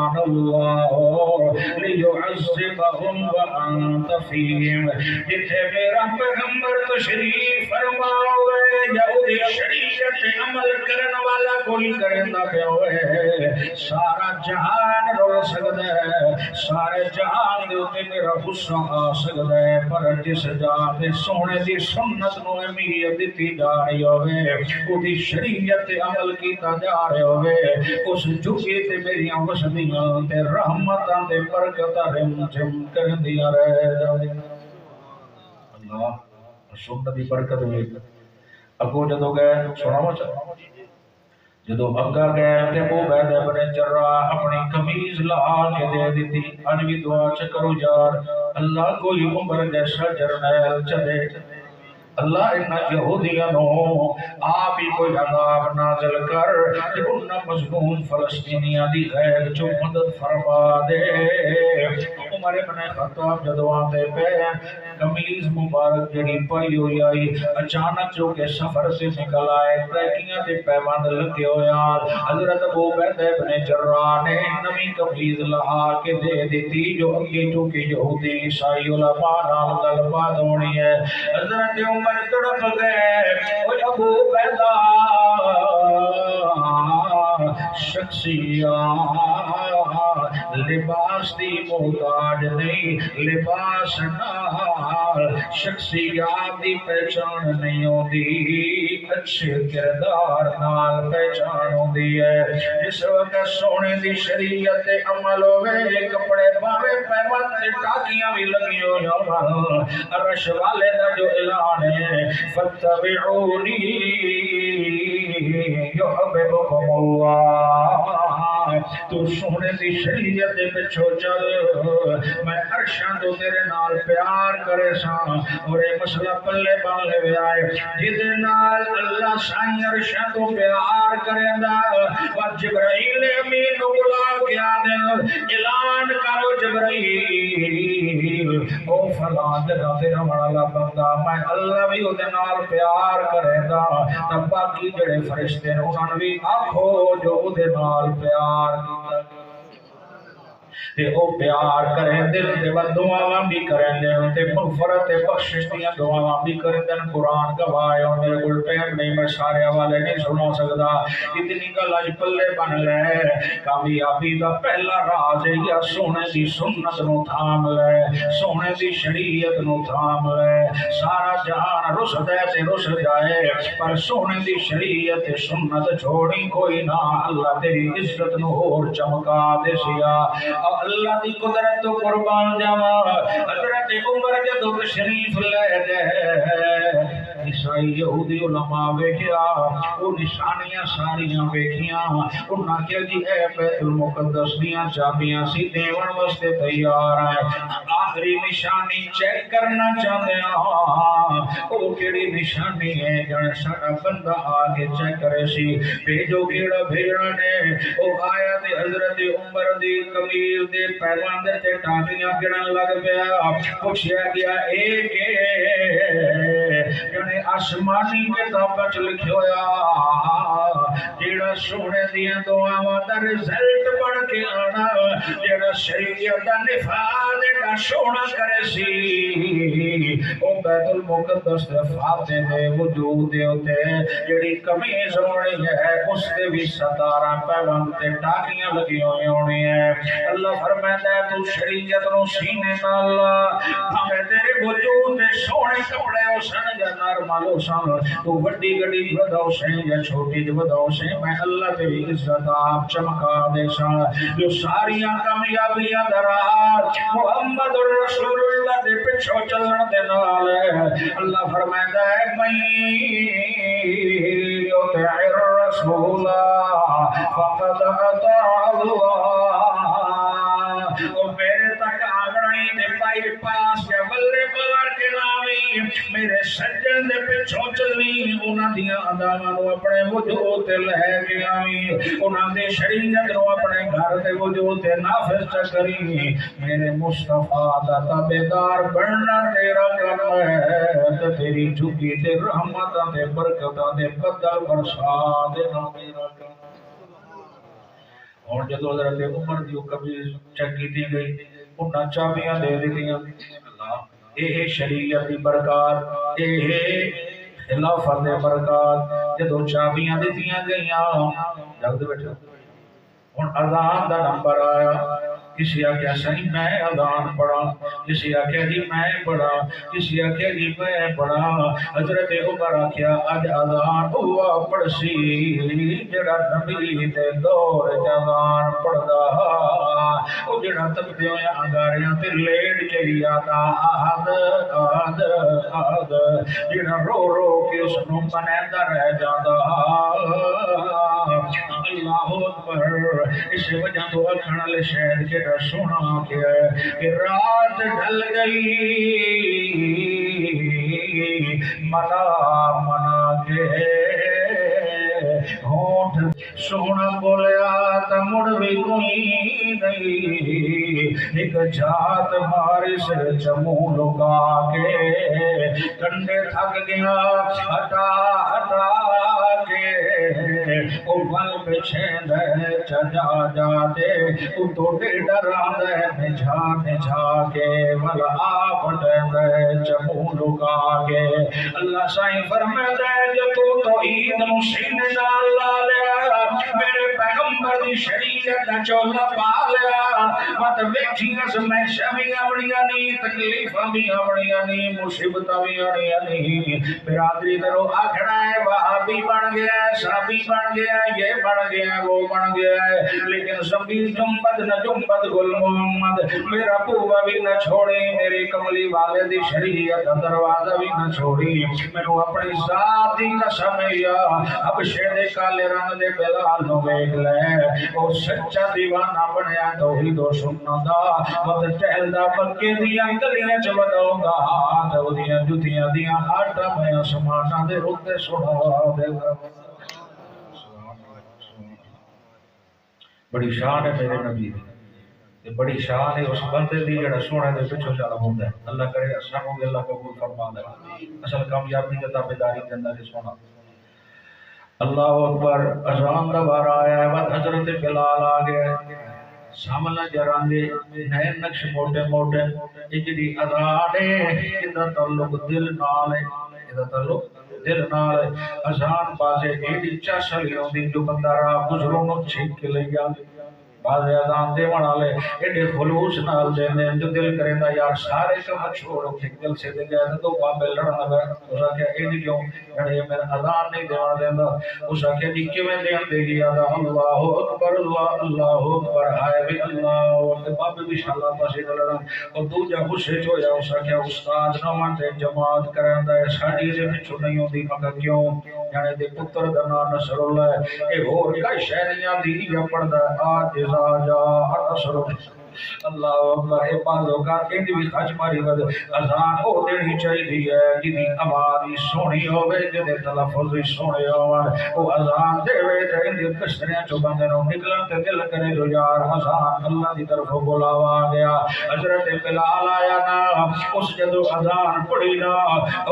كان الله ليعذبهم وأنت فيهم جتھے میرا پیغمبر تشریف فرماوے یہودی شریعت عمل کرن والا کوئی کرنا پہ ہوئے سارا جہان رو سکتا ہے سارے جہان دے اتے میرا غصہ آ سکتا ہے پر جس جہاں دے سونے دی سنت نو اہمیت دیتی جا رہی ہوئے وہ دی شریعت عمل کیتا جا رہے ہوئے اس جھکے تے میری وسدیاں تے رحمتاں تے برکتاں رم جم کر دیا رہے اللہ سنت دی برکت ہوئی اگو جدو گئے سناوا چاہتا جدو اگا گئے تے ابو عبیدہ بن جراح اپنی قمیض لا کے دے دیتی اج بھی دعا چکرو یار اللہ کوئی عمر جیسا جرنیل چلے اللہ انہا یہودیاں نو آپ ہی کوئی عذاب نازل کر کہ انہا مظلوم فلسطینیاں دی غیر جو مدد فرما دے عمر ابن خطاب جدو آتے پہ قمیض مبارک جڑی پائی ہوئی آئی اچانک جو کہ سفر سے نکل آئے ٹریکنگاں تے پیوند لگے ہویا حضرت ابو عبیدہ ابن جراح نے نمی قمیض لہا کے دے دیتی جو اگے جو کہ یہودی عیسائی علماء نال گل بات ہونی ہے حضرت عمر تڑپ گئے او ابو عبیدہ شخصیات لباس دی محتاج نہیں لباس نال شخصیات دی پہچان نہیں ہوندی اچھے کردار نال پہچان ہوندی ہے جس وقت سونے دی شریعت عمل ہوئے کپڑے پاوے پیوند تے ٹاکیاں بھی لگی ہوئے عرش والے دا جو اعلان ہے فاتبعونی یحببکم اللہ تو سونے دی شریعت دے پچھو چل میں عرشاں تو تیرے نال پیار کرے ساں اور اے مسئلہ پلے بان لے آئے جدے نال اللہ سائیں عرشاں تو پیار کرے دا اور جبرائیل امین نو بلا کے آنے اعلان کرو جبرائیل او فلان جگہ تیرا مڑالا بندہ میں اللہ بھی او دے نال پیار کرے دا تب باقی جڑے فرشتے نے انہوں نے بھی آکھو جو او دے نال پیار کیتا تے او پیار کریں دل تے دعاواں بھی کریں دل تے مغفرت تے بخشش دیاں دعاواں بھی کریں دل قرآن گواہ اور میرے کول ٹائم نہیں میں سارے حوالے نہیں سنا سکدا اتنی گل اج پلے بن لے کامیابی دا پہلا راز ہے یا سونے دی سنت نو تھام لے سونے دی شریعت نو تھام لے سارا جہان رس دے تے رس جائے پر سونے دی شریعت تے سنت چھوڑی کوئی نہ اللہ تیری عزت نو اور چمکا دے سیا اللہ دی قدرت تو قربان جاوا حضرت عمر جدو تشریف لے گئے عیسائی یہودی علماء ویکھیا او نشانیاں ساریاں ویکھیاں انہاں کہ جی اے بیت المقدس دیاں چابیاں سی دیون واسطے تیار ہے آخری نشانی چیک کرنا چاہتے ہیں او کیڑی نشانی ہے جن ساڈا بندہ آگے چیک کرے سی بھیجو کیڑا بھیجنا نے او آیا تے حضرت عمر دی قمیض دے پیوند تے ٹاکیاں گنن لگ پیا پوچھیا گیا اے کہ جنے آسمانی کتاب وچ لکھیا ہویا جیڑا سونے دیاں دعاواں دا رزلٹ بن کے آنا جیڑا شریعت دا نفاذ دا سونا کرے سی او بیت المقدس دے فاتح دے وجود دے اوتے جیڑی قمیض ہونی ہے اس دے بھی 17 پیوند تے ٹاکیاں لگی ہوئی ہونی ہے اللہ فرماتا ہے تو شریعت نو سینے نال بھاوے تیرے وجود دے سونے کپڑے ہو سن یا نارمل ہو سن تو وڈی گڈی وداؤ سے یا چھوٹی وداؤ سے میں اللہ تیری عزت آپ چمکا دے سا جو ساریاں کامیابیاں درات محمد رسول اللہ دے پچھو چلن دے نال اللہ فرماتا ہے میں یطع الرسول فقد اطاع اللہ او میرے تک آگڑائی دے پائی پاس کے بلے بار کے نامی میرے سجن دے پچھو چلی انہاں دیاں اداواں نو اپنے وجود تے لے کے آئی انہاں دے شریعت نو اپنے گھر تے وجود تے نافذ کری میرے مصطفیٰ دا تابعدار بننا تیرا کم ہے تے تیری جھکی تے رحمتاں تے برکتاں تے بدل برسا دے نا میرا کم اور جدو حضرت عمر دی قمیض چیک کی گئی انہاں چابیاں دے دتیاں اے شریعت دی برکات اے خلافت دی برکات جدو چابیاں دتیاں گئیاں جلد بیٹھو ہن اذان دا نمبر آیا کسی آخیا صحیح میں اذان پڑھا کسی آخیا جی میں پڑھا کسی آخیا جی میں پڑھا حضرت عمر آخیا اج اذان ہوا پڑسی جڑا نبی دے دور اذان پڑھدا او جڑا تپدے ہوئے انگاریاں تے لیٹ چلی آتا آد آد آد جڑا رو رو کے اس نو منیندا رہ جاندا اللہ اکبر اس وجہ تو اکھن والے شہر کے سونا کیا کہ رات ڈھل گئی منا منا کے ہونٹ سونا بولیا تا مڑ بھی کوئی نہیں ایک جات ماری سے چمو لگا کے کنڈے تھک گیا ہٹا ہٹا کے او ول پچھے دے چجا جا دے او تو ڈر آدھے نجھا نجھا کے ول آپ دے چمو لگا کے اللہ سائیں فرمے دے جو تو عید مسینے ڈال لیا میرے پیغمبر دی شریعت دا چولا پا لیا مت ویکھی اس میں شمیاں بڑیاں نہیں تکلیفاں بھی بڑیاں نہیں مصیبتاں بھی بڑیاں نہیں برادری درو آکھنا ہے وہابی بن گیا ہے صحابی بن گیا ہے یہ بن گیا ہے وہ بن گیا ہے لیکن سبھی جنبد نہ جنبد گل محمد میرا بوبا بھی نہ چھوڑی میری کملی والے دی شریعت دا دروازہ بھی نہ چھوڑی مینوں اپنی ذات دی قسم یا اب شیر کالے رنگ دے بلال نو ویکھ لے او سچا دیوانہ بنیا توحید و سنت دا وقت ٹہلدا مکے دیاں گلیاں چ وداؤں گا تے اودیاں جُتیاں دیاں آٹا میں آسماناں دے رُتے سنا دے گا بڑی شان ہے میرے نبی دی بڑی شان ہے اس بندے دی جڑا سونے دے پچھو چلا ہوندا ہے اللہ کرے اسانوں بھی اللہ قبول فرما دے اصل کامیابی تے تابعداری دے اندر سونا اللہ اکبر اذان دا وار آیا ہے بعد حضرت بلال آ گیا سامنا جراندے نئے نقش موٹے موٹے اجڑی اذان ہے ادا تعلق دل نال ہے ادا تعلق دل نال اذان بازے ایڈی چاشلی ہوندی جو بندہ راہ گزروں نو چھک کے لیا بعض اذان دے والے ایڈے خلوص نال دیندے جو دل کریندا یار سارے کم چھوڑو کہ دل سے دے گیا تو بابے لڑن لگا اس کہ ایڈی کیوں یعنی میرا اذان نہیں دیوان دیندا اس کہ جی کیویں دین دے گیا اللہ اکبر اللہ اکبر ہائے بھی اللہ تے بابے بھی انشاءاللہ پاسے لڑن اور دوجا غصے چ ہویا اس کہ استاد نو تے جماعت کرندا ہے ساڈی دے وچوں نہیں ہوندی مگر کیوں یعنی دے پتر دا نام نصر اللہ اے ہور کئی شہریاں دی یا پڑھدا آج نصر اللہ اکبر اے بازو کا انج بھی خچ ماری ود اذان او دینی چاہیے ہے جدی آواز سونی ہوے جدے تلفظ سونے ہون او اذان دے وے تے ان کشریاں چوں بندے نو نکلن تے دل کرے جو یار اذان اللہ دی طرف بلاوا گیا حضرت بلال آیا نا اس جدو اذان پڑھی نا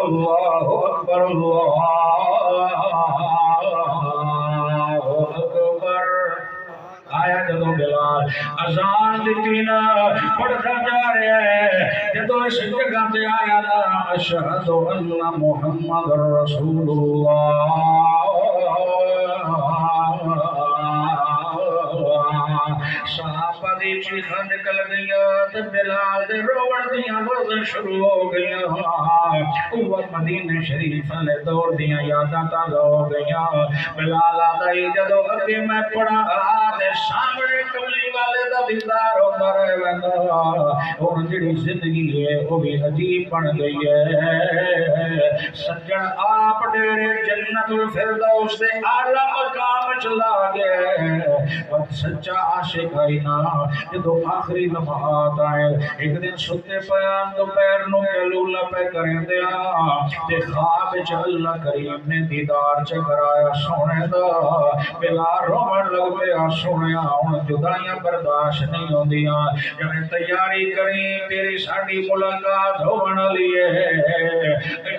اللہ اکبر اللہ اکبر آیا جدو بلال اذان دیتی نا پڑھتا جا رہا ہے جدو اس جگہ تے آیا نا اشہد ان محمد رسول اللہ صحابہ دی چیخاں نکل گئیاں تے بلال دے روڑ دیاں وزن شروع ہو گئیاں وہ مدینہ شریف لے دور دیاں یاداں تازہ ہو گئیاں بلال آدھائی جدو اگے میں پڑھا تے سامنے کملی والے دا دیدار ہوتا رہے ویندا اور جڑی زندگی ہے وہ بھی عجیب بن گئی ہے سجن آپ ڈیرے جنت الفردوس دے اعلی مقام چلا گئے اور سچا عاشق ہے نا جدو آخری لمحات آئے ایک دن ستے پیان دوپہر نو کلولا پہ کریں دیا تے خواب چ اللہ کریم نے دیدار چ کرایا سونے دا بلال رومن لگ پیا سونے ہن جدائیاں برداشت نہیں ہوندیاں یعنی تیاری کریں تیری ساڈی ملاقات ہون والی ہے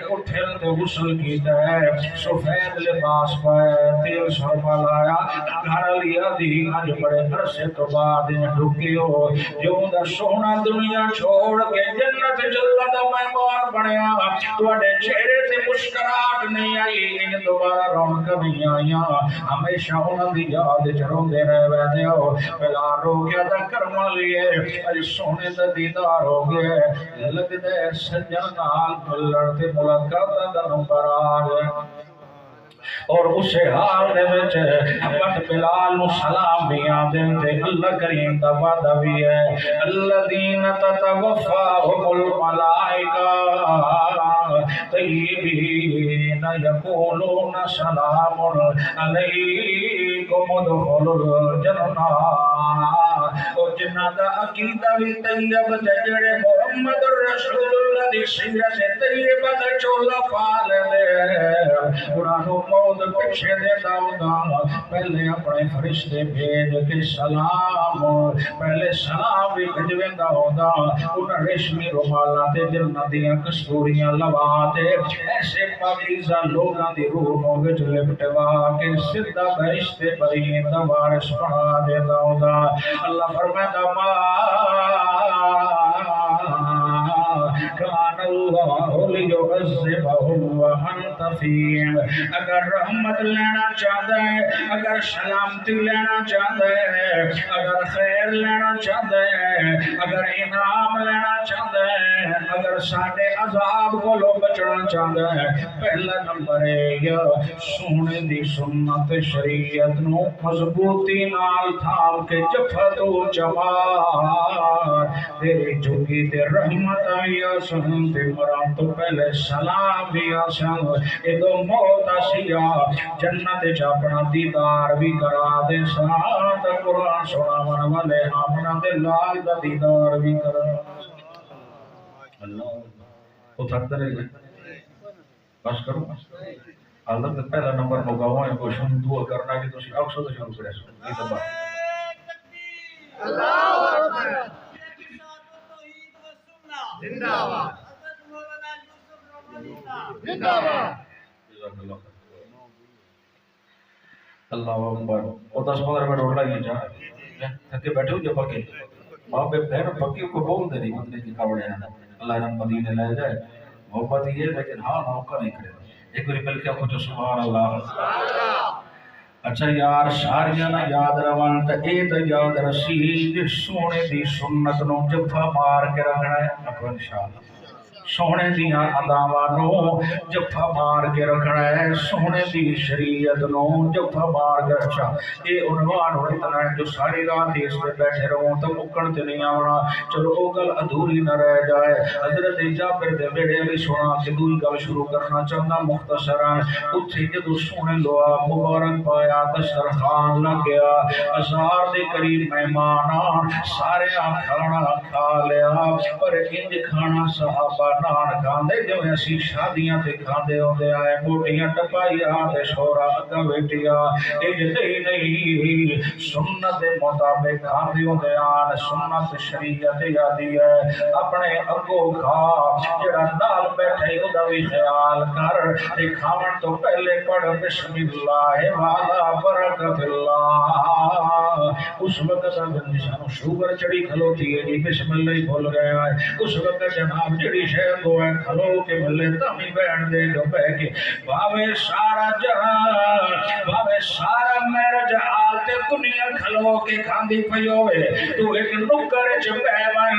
اٹھ تے غسل کیتا ہے سفید لباس پایا تیل سرما لایا گھر لیا دی اج بڑے عرصے تو بعد ڈھکی ہو جو دا سونا دنیا چھوڑ کے جنت جلوہ دا مہمان بنیا تواڈے چہرے تے مسکراہٹ نہیں آئی ان دوبارہ رونق نہیں آئیاں ہمیشہ انہاں دی یاد وچ روندے رہ ویندے ہو پہلا رو گیا دا کرم لیے اج سونے دا دیدار ہو گیا لگدا ہے سجن نال ملن تے ملاقات دا نمبر آ گیا اور اسے حال دے وچ حضرت بلال نو سلام بھی آندے تے اللہ کریم دا وعدہ بھی ہے الذین تتوفاهم الملائکہ طیبین یقولون سلام علیکم ادخلوا الجنہ اور جنہ دا عقیدہ بھی طیب تے جڑے محمد رسول اللہ دی سیرت طیبہ دا چولا پا لے انہاں نو موت پیچھے دے داؤدا پہلے اپنے فرشتے بھیج کے سلام پہلے سلام بھی بھیجویندا ہوندا انہاں ریشمی رومالاں تے جنت دیاں کستوریاں لوا تے ایسے پاکیزہ لوگاں دی روحوں وچ لپٹوا کے سیدھا بہشت برین دا وارث بنا دے داؤدا اللہ فرمائے ما کان اللہ لیعذبہم وانت فیہم اگر رحمت لینا چاہتا ہے اگر سلامتی لینا چاہتا ہے اگر خیر لینا چاہتا ہے اگر انعام لینا چاہتا ہے اگر ساڈے عذاب کو لو بچنا چاہتا ہے پہلا نمبر ہے یا سونے دی سنت شریعت نو مضبوطی نال تھام کے جفت و جمال تیری جھگی تے رحمت آیا سن تے مران تو پہلے سلام بھی آسان ادو موت آسیا جنت چاپنا دیدار بھی کرا دے ساتھ قرآن سنا من والے آمنا دے لال دا دیدار بھی کرا اللہ اتھرتے رہے گئے بس کرو اللہ نے پہلا نمبر مقاوہ ہے کوئی شن دعا کرنا کہ تسی اکسو تو شروع کرے سو یہ دبا اللہ اکبر زندہ باد زندہ باد اللہ اکبر اور 10-15 منٹ اور لگی جا تھکے بیٹھے ہو جو پکے باپ بہن پکی کو بول دے رہی مطلب کی کھاوڑے ہیں اللہ رحم مدینے لے جائے محبت یہ لیکن ہاں موقع نہیں کرے ایک بری مل کے کچھ سبحان اللہ اچھا یار ساریاں نہ یاد روان تے اے تے یاد رسی سونے دی سنت نو جفا مار کے رکھنا ہے اکو انشاءاللہ سونے دیاں اداواں نو جفا مار کے رکھنا ہے سونے دی شریعت نو جفا مار کے رکھنا اے عنوان ہونے اتنا ہے جو ساری رات اس میں بیٹھے رہوں تو مکن تے نہیں آونا چلو او گل ادھوری نہ رہ جائے حضرت جابر دے بیڑے بھی سنا کہ دوئی گل شروع کرنا چاہنا مختصرا اتھے جدو سونے لوا مبارک پایا دسترخوان لگ گیا ہزار دے قریب مہمان سارے کھانا کھا لیا پر انج کھانا صحابہ نان کھاندے جو ایسی شادیاں تے کھاندے ہوندے آئے موٹیاں ٹپائیاں تے شورا اگا بیٹیا اج نہیں سنت مطابق کھاندے ہوندے آن سنت شریعت یادی ہے اپنے اگو کھا جڑا نال بیٹھے ہودا بھی خیال کر تے کھاون تو پہلے پڑھ بسم اللہ والا برکت اللہ اس وقت انسان شوگر چڑی کھلوتی ہے جی بسم اللہ ہی بھول گیا ہے اس وقت جناب جڑی شہر کو ہے کھلو کے ملے تامی بیان دے جو بے کے باوے سارا جہاں باوے سارا میرا جہال تے دنیا کھلو کے کھاندی پیوے تو ایک نکر چ بیوان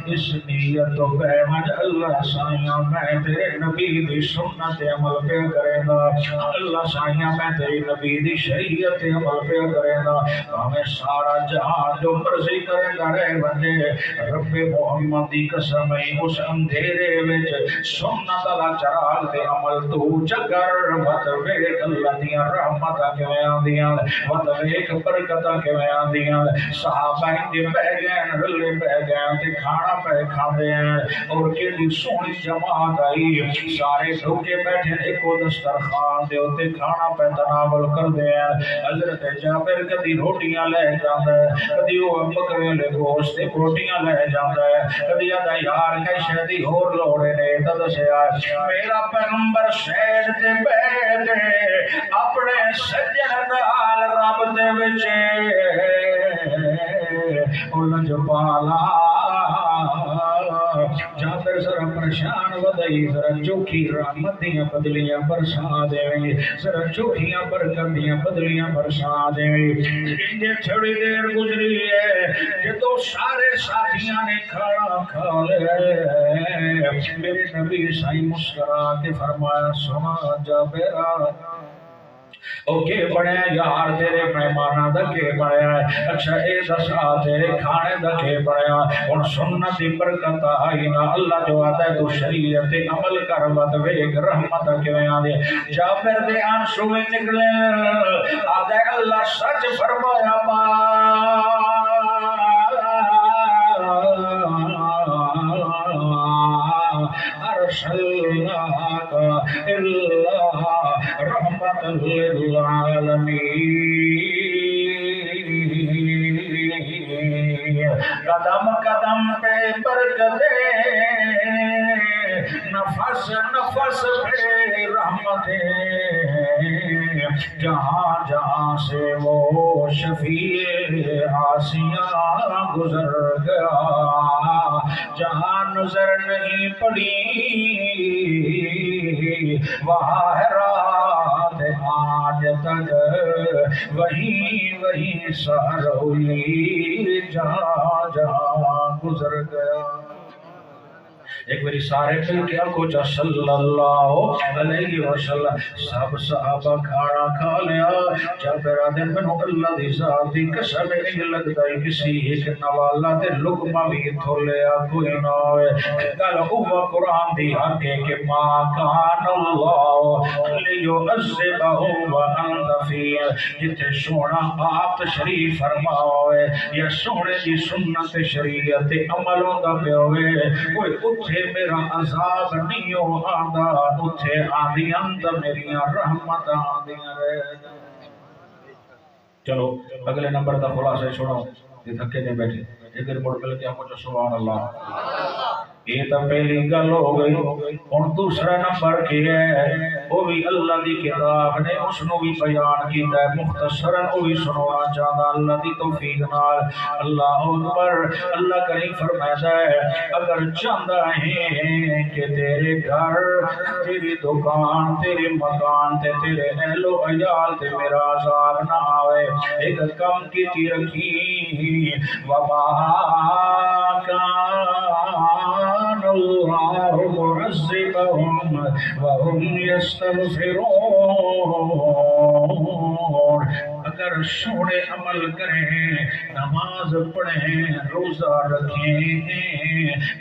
اس نیت تو بیوان اللہ سائیاں میں تیرے نبی دی سنت عمل پہ کرے گا اللہ سائیاں میں تیرے نبی دی شریعت عمل پہ کرے گا ہمیں سارا جہاں جو مرضی کرے گا رہ بندے رب محمد دی قسم اس اندھیرے وچ سنت اللہ چراغ دے عمل تو جگر مت ویک اللہ دیاں رحمتاں کیویں آندیاں مت ویک برکتاں کیویں آندیاں صحابہ دے بہ گئے رلے بہ گئے تے کھانا پہ کھاندے ہیں اور کیڑی سونی جماعت آئی سارے ڈھوکے بیٹھے ایک دسترخوان دے اوتے کھانا پہ تناول کردے ہیں حضرت جابر کدی روٹیاں لے جاندا ہے کدی وہ بکرے دے گوشت تے روٹیاں لے جاندا ہے کدی آندا یار کہ شہدی ہور لوڑے نے تے دسیا میرا پیغمبر شہد تے بیٹھے اپنے سجن نال رب دے وچ اولج پالا جابر ذرا پریشان ودائی ذرا چوکھی رحمت دیاں بدلیاں برسا دے ذرا چوکھیاں برکت دیاں بدلیاں برسا دے انجے تھوڑی دیر گزری ہے جدو سارے ساتھیاں نے کھانا کھا لے میرے نبی سائی مسکرا کے فرمایا سنا جابرا اوکے بڑے یار تیرے مہمانہ دا کے بڑے اچھا اے دسا تیرے کھانے دا کے بڑے ان سنت برکت آئی نا اللہ جو آتا ہے تو شریعت عمل کر ود ویگ رحمت کے آدھے جابر دے آنسو میں نکلے آدھے اللہ سچ فرمایا ارسلناک الا رحمت للعالمین قدم قدم پہ برکتیں نفس نفس پہ رحمتیں جہاں جہاں سے وہ شفیع آسیاں گزر گیا جہاں نظر نہیں پڑی وہاں ہے رات آج تک وہی سہر ہوئی جہاں جہاں گزر گیا ایک باری سارے مل کے کو جا صلی اللہ علیہ وسلم سب صحابہ کھانا کھا لیا جابر آدھے منو اللہ دی ذات دی قسم انج لگتا ہے کسی ایک نوالا تے لقمہ بھی تھولیا کوئی نہ ہوئے گل اوہ قرآن دی حق ہے کہ ما کان اللہ لیعذبہ وانت فیہ جتے سونا آپ تشریف فرماوے یا سونے دی سنت شریعت عملوں دا پہ ہوئے کوئی اتھے میرا عذاب نہیں ہو آدھا اتھے آدھی اندر میریاں رحمت آدھیاں رہے چلو اگلے نمبر دا خلاصہ چھوڑو یہ تھکے نہیں بیٹھے ایک دن مڑ مل کے آپ کو سبحان اللہ یہ تو پہلی گل ہو گئی اور دوسرا نمبر کیا ہے وہ بھی اللہ دی کتاب نے اس نو بھی بیان کیتا ہے مختصراً وہ بھی سنونا چاہتا اللہ دی توفیق نال اللہ اکبر اللہ کریم فرماتا ہے اگر چاہتا ہے کہ تیرے گھر تیری دکان تیرے مکان تیرے اہل و عیال تے میرا عذاب نہ آوے ایک کم کی تی رکھی وبا كان الله معذبهم وهم يستغفرون اگر سونے عمل کریں نماز پڑھیں روزہ رکھیں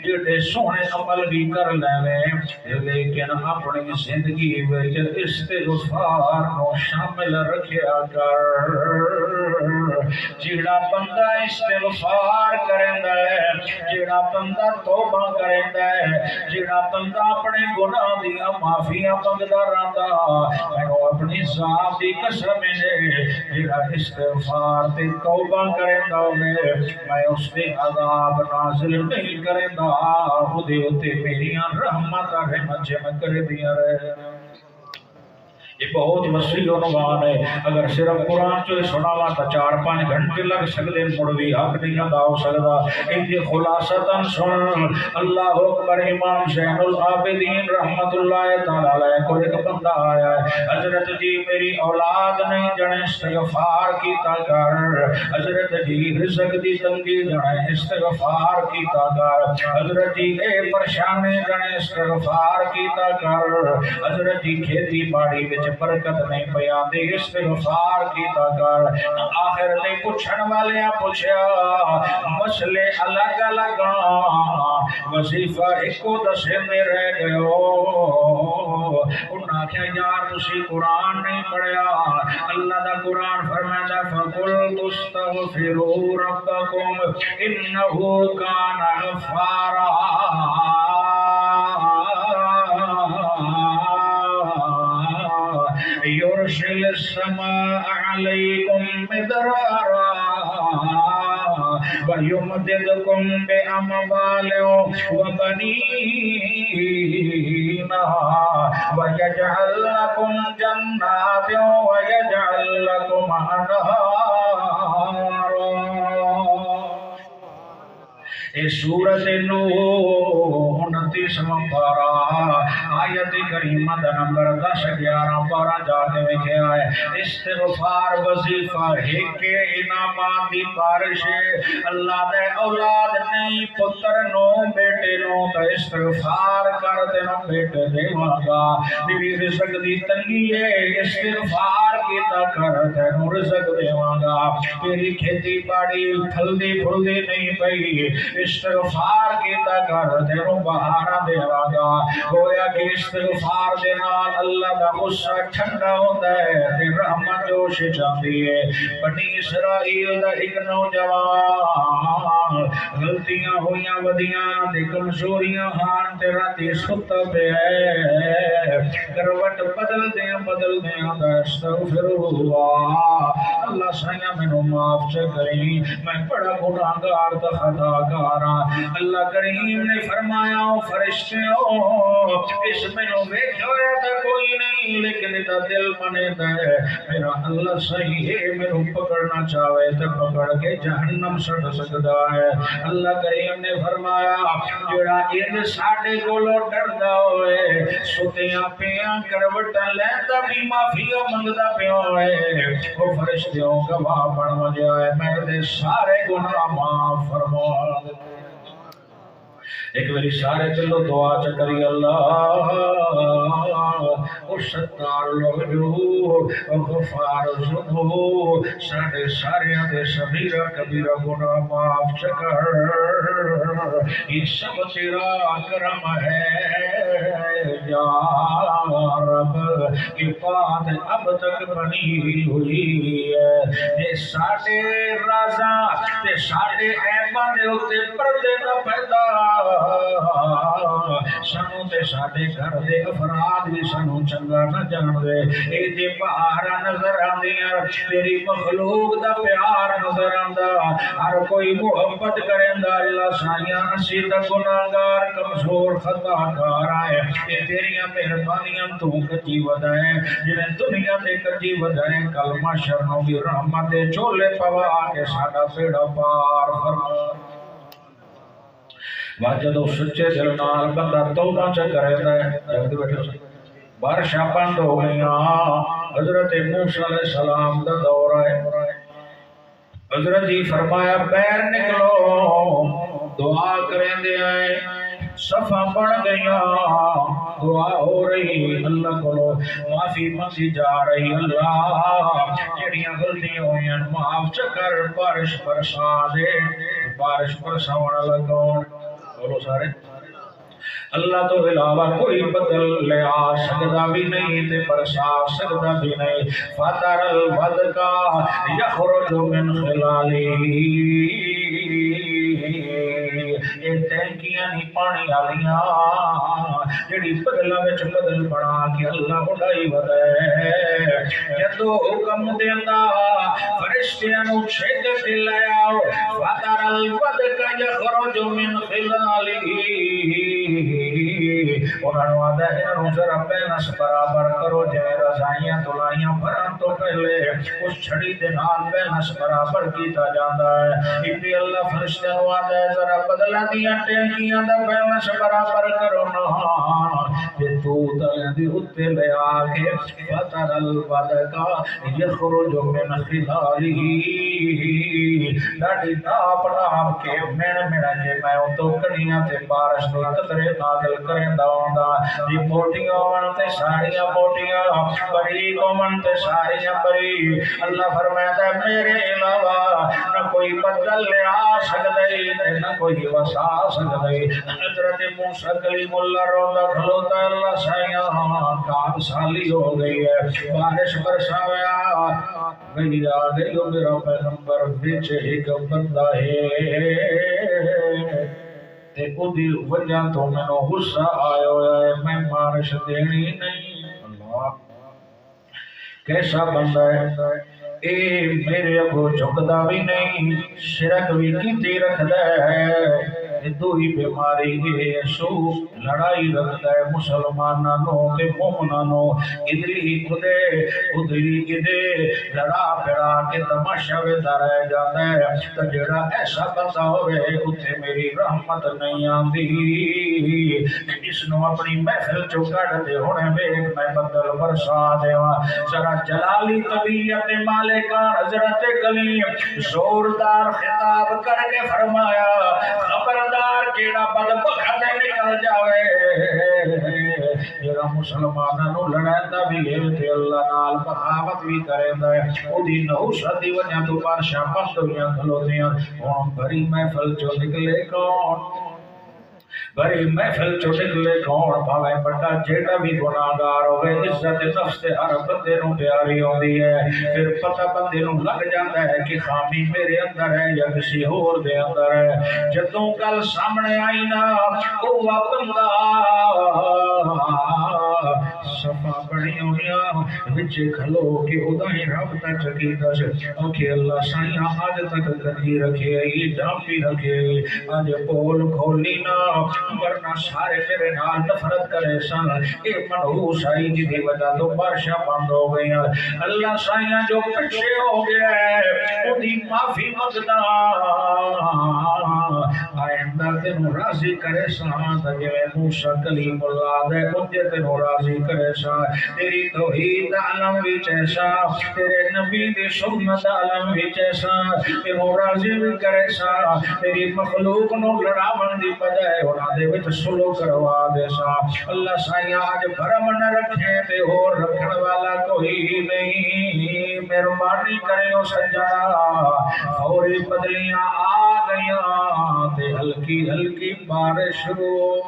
جڑے سونے عمل بھی کر لیں لیکن اپنی زندگی وچ استغفار کو شامل رکھیا کر جڑا بندہ استغفار کریندا ہے جڑا بندہ توبہ کریندا ہے جڑا بندہ اپنے گناہ دی معافیاں منگدا رہندا مینوں اپنی ذات دی قسم ہے جڑا استغفار تے توبہ کریندا ہوے میں اس تے عذاب نازل نہیں کریندا اودے تے میریاں رحمتاں رحمت جمع کر دیاں رہے یہ بہت وسیع عنوان ہے اگر صرف قرآن جو سناوا تو 4-5 گھنٹے لگ سکتے مڑ بھی حق نہیں ادا ہو سکتا ان کی خلاصتاً سن اللہ اکبر امام زین العابدین رحمت اللہ تعالی علیہ کو ایک بندہ آیا ہے حضرت جی میری اولاد نہیں جنے استغفار کیتا کر حضرت جی رزق دی تنگی جنے استغفار کیتا کر حضرت جی اے پریشانی جنے استغفار کیتا کر حضرت جی کھیتی باڑی وچ برکت نہیں پیا دے استغفار کیتا کر آخر تے پوچھن والے پوچھیا مسئلے الگ الگ وظیفہ ایکو دسے میں رہ گئے انہاں آخیا یار تسی قرآن نہیں پڑھیا اللہ دا قرآن فرماتا فَقُلْتُ اسْتَغْفِرُوا رَبَّكُمْ إِنَّهُ كَانَ غَفَّارًا يُرْسِلِ السَّمَاءَ عَلَيْكُمْ مِدْرَارًا وَيُمْدِدْكُمْ بِأَمْوَالٍ وَبَنِينَ وَيَجْعَلْ لَكُمْ جَنَّاتٍ وَيَجْعَلْ لَكُمْ أَنْهَارًا۔ اس سورت نوح 29واں پارہ آیت کریمہ دا نمبر 10 11 12 جا کے لکھا ہے استغفار وظیفہ ہے کہ انعامات دی بارش اللہ دے اولاد نہیں پتر نو بیٹے نو تے استغفار کر تینوں بیٹے دیواں گا میری رزق دی تنگی ہے استغفار کیتا کر تینوں رزق دیواں گا میری کھیتی باڑی پھلدی پھلدی نہیں پئی استغفار کیتا کر تینوں بہارا دیواں گا گویا کہ استغفار دے نال اللہ دا غصہ ٹھنڈا ہوندا ہے تے رحمت جوش جاندی ہے بنی اسرائیل دا ایک نوجوان غلطیاں ہویاں ودیاں تے کمزوریاں ہان تے راتی ستا پیا کروٹ بدل دیاں دا استغفر اللہ سایاں مینوں معاف کریں میں بڑا گناہگار تے خطاکار اللہ کریم نے فرمایا فرشتوں اس مینوں ویکھیا تے کوئی نہیں لیکن دا دل مندا ہے میرا اللہ صحیح ہے مینوں پکڑنا چاہے تے پکڑ کے جہنم سٹ سکدا ہے اللہ کریم نے فرمایا جڑا ان ساڈے کولوں ڈردا ہوئے ستیاں پیاں کروٹاں لیندا بھی معافی منگدا پیا ہوئے او فرشتوں گواہ بن جائے میں دے سارے گناہ معاف فرما دے ایک میری سارے چلو دعا چکری اللہ او ستار الوجود او غفار الذنوب ساڑے سارے دے صغیرہ کبیرہ گناہ معاف چکر یہ سب تیرا کرم ہے یا رب کی بات اب تک بنی ہوئی ہے یہ ساڑے رازاں تے ساڑے عیباں دے ہوتے پردے نہ پیدا سنو تے ساڈے گھر دے افراد بھی سنو چنگا نہ جان دے اے جے بہاراں نظر آندیاں تیری مخلوق دا پیار نظر آندا ہر کوئی محبت کریندا اللہ سایاں اسی تے گناہگار کمزور خطاکار آئے اے تیریاں مہربانیاں تو کجی ودائے جنہیں دنیا تے کجی ودائے کلمہ شرنوں کی رحمت دے چولے پوا کے ساڈا بیڑا پار فرما جدو سچے دل نال بندہ توبہ کرے بارشاں بند ہو گئیاں حضرت موسیٰ علیہ السلام دا دور ہے حضرت جی فرمایا بیر نکلو دعا کریں دے آئے صفحہ بڑھ گئیاں دعا ہو رہی اللہ کو معافی منگی جا رہی اللہ جڑیاں غلطیاں ہوئیں معاف چکر بارش برسا دے بارش برساونا لگون بولو سارے اللہ تو علاوہ کوئی بدل لے آ سکتا بھی نہیں تے برسا سکتا بھی نہیں فاتر الودقا یخرج من خلالی یہ ٹینکیاں نہیں پانی آلیاں جڑی بدلہ وچ بدل بنا کے اللہ اڑائی ودے جدو حکم دیندا فرشتیاں نو چھک کے لے آؤ فاتر الودقا یخرج من خلالی انہوں نے آدھا انہوں ذرا پینس برابر کرو جنہیں رضائیاں دلائیاں بھران تو پہلے اس چھڑی دے نال پینس برابر کیتا جاندہ ہے ابھی اللہ فرشتہ نو آدھا ذرا بدلہ دیا ٹینکیاں دا پینس برابر کرو نا کہ تو دلیں دی اتے لے آکے فاتر الودقا یخرج من خلالی ڈاڑی ناپ ناپ کے میڑا کے میں ان تو کنیاں تے بارش دے قطرے نازل کریں داؤندا دی موٹیاں تے ساڑیاں موٹیاں بری کومن تے ساڑیاں بری اللہ فرماتا ہے میرے علاوہ نہ کوئی بدل لے آ سکدے نہ کوئی وسا سکدے حضرت موسیٰ کلیم اللہ روندہ کھلو ہوتا ہے اللہ سائیاں کام سالی ہو گئی ہے بارش برساویا گئی آ گئی ہو میرا پیغمبر بچ ایک بندہ ہے تے اودی وجہ تو مینوں غصہ آیا ہوا ہے میں بارش دینی نہیں اللہ کیسا بندہ ہے اے میرے اگو جھکدا بھی نہیں شرک بھی کیتی رکھدا ہے دو ہی بیماری ہے سو لڑائی رکھتا ہے مسلمانوں تے مومنوں ادھری ادھری ادھے لڑا پڑا کے تماشا ویتا رہ جاتا ہے تو جڑا ایسا بندہ ہوئے اتھے میری رحمت نہیں آندی اس نو اپنی محفل چو کڑ دے ہونے میں بدل برسا دیوا ذرا جلالی طبیعت مالکان حضرت کلیم زوردار خطاب کر کے فرمایا خبردار کیڑا بدبخت نکل جاوے جڑا مسلمانوں لڑائندا بھی ہے تے اللہ نال بغاوت بھی کریندا ہے اودی نحوست دی وجہ تو بادشاہ بند ہویاں کھلوتیاں ہن بھری محفل چوں نکلے کون بڑی محفل چو نکلے کون بھاوے بڑا جیڑا بھی گناہگار ہوئے عزت نفس تے ہر بندے نو پیاری ہوندی ہے پھر پتہ بندے نو لگ جاندا ہے کہ خامی میرے اندر ہے یا کسی اور دے اندر ہے جدوں گل سامنے آئی نا او بندہ صفا بڑی ہویاں وچ کھلو کے ادا ہی رب تا چکیدا سے اوکے اللہ سائیاں آج تک گندی رکھے ای ڈامپی رکھے آج پول کھولی نا ورنہ سارے میرے نال نفرت کرے سن اے منحوس آئی جی دی وجہ تو بارشاں بند ہو گئی اللہ سائیاں جو پیچھے ہو گیا ہے اودی معافی منگدا آئندہ تینوں راضی کرے سان جویں موسیٰ کلیم اللہ دے اودے تینوں راضی کرے سان تیری توحید عالم وچ ایسا تیرے نبی دی سنت عالم وچ ایسا تینوں راضی بھی کرے سان تیری مخلوق نو لڑاون دی بجائے انہاں دے وچ سلو کروا دے سا اللہ سائیاں آج بھرم نہ رکھے تے اور رکھن والا کوئی نہیں مہربانی کرے سجا فوری بدلیاں آ گئیاں تے ہلکی ہلکی بارش شروع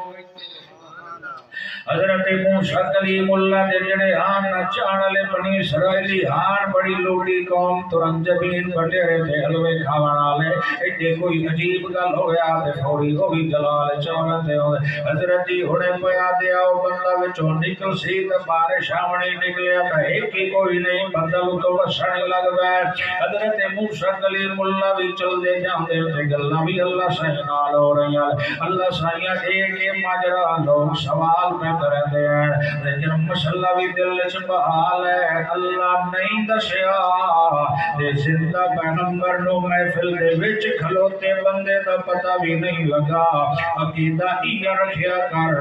حضرت موسیٰ کلیم اللہ دے جڑے ہاں نہ چاہنے لے بنی اسرائیلی ہاں بڑی لوڑی قوم ترنج بین بٹیرے تھے حلوے کھاوانا لے ایڈے کوئی عجیب گل ہو گیا تے فوری ہوئی جلال چاہنے ہوئے حضرت جی ہونے پیا دیا او بندہ وچوں نکل سی تے بارش آمنی نکلیا تا ایک ہی کوئی نہیں بدل تو بسنے لگ گئے حضرت موسیٰ کلیم اللہ بھی چل دے جاندے تے گلاں بھی اللہ سائیں نال ہو رہی ہیں اللہ سائیں ایک ماجرا لوگ سوال میں کریں دے ہیں لیکن مسئلہ بھی دل چبحال ہے اللہ نہیں دسیا دے زندہ پیغمبر نو محفل دے وچ کھلوتے بندے دا پتہ بھی نہیں لگا عقیدہ یہ رکھیا کر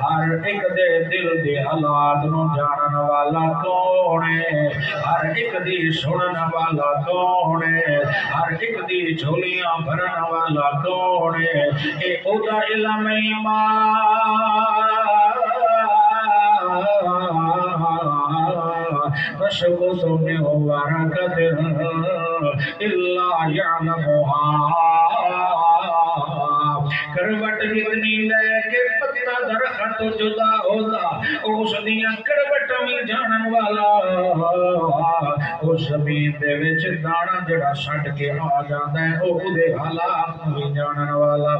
ہر ایک دے دل دے حالات نو جانن والا کون ہے ہر ایک دی سنن والا کون ہے ہر ایک دی جھولیاں بھرن والا کون ہے اے اودا علم ایمان فشکو تمہیں مبارکت اللہ یعلمها کروٹ کتنی لے کے پتہ درخت تو جدا ہوتا اس دیا کروٹ میں جانن والا اس زمین دے وچ دانا جڑا سٹ کے آ جاندا ہے او دے حالات بھی جانن والا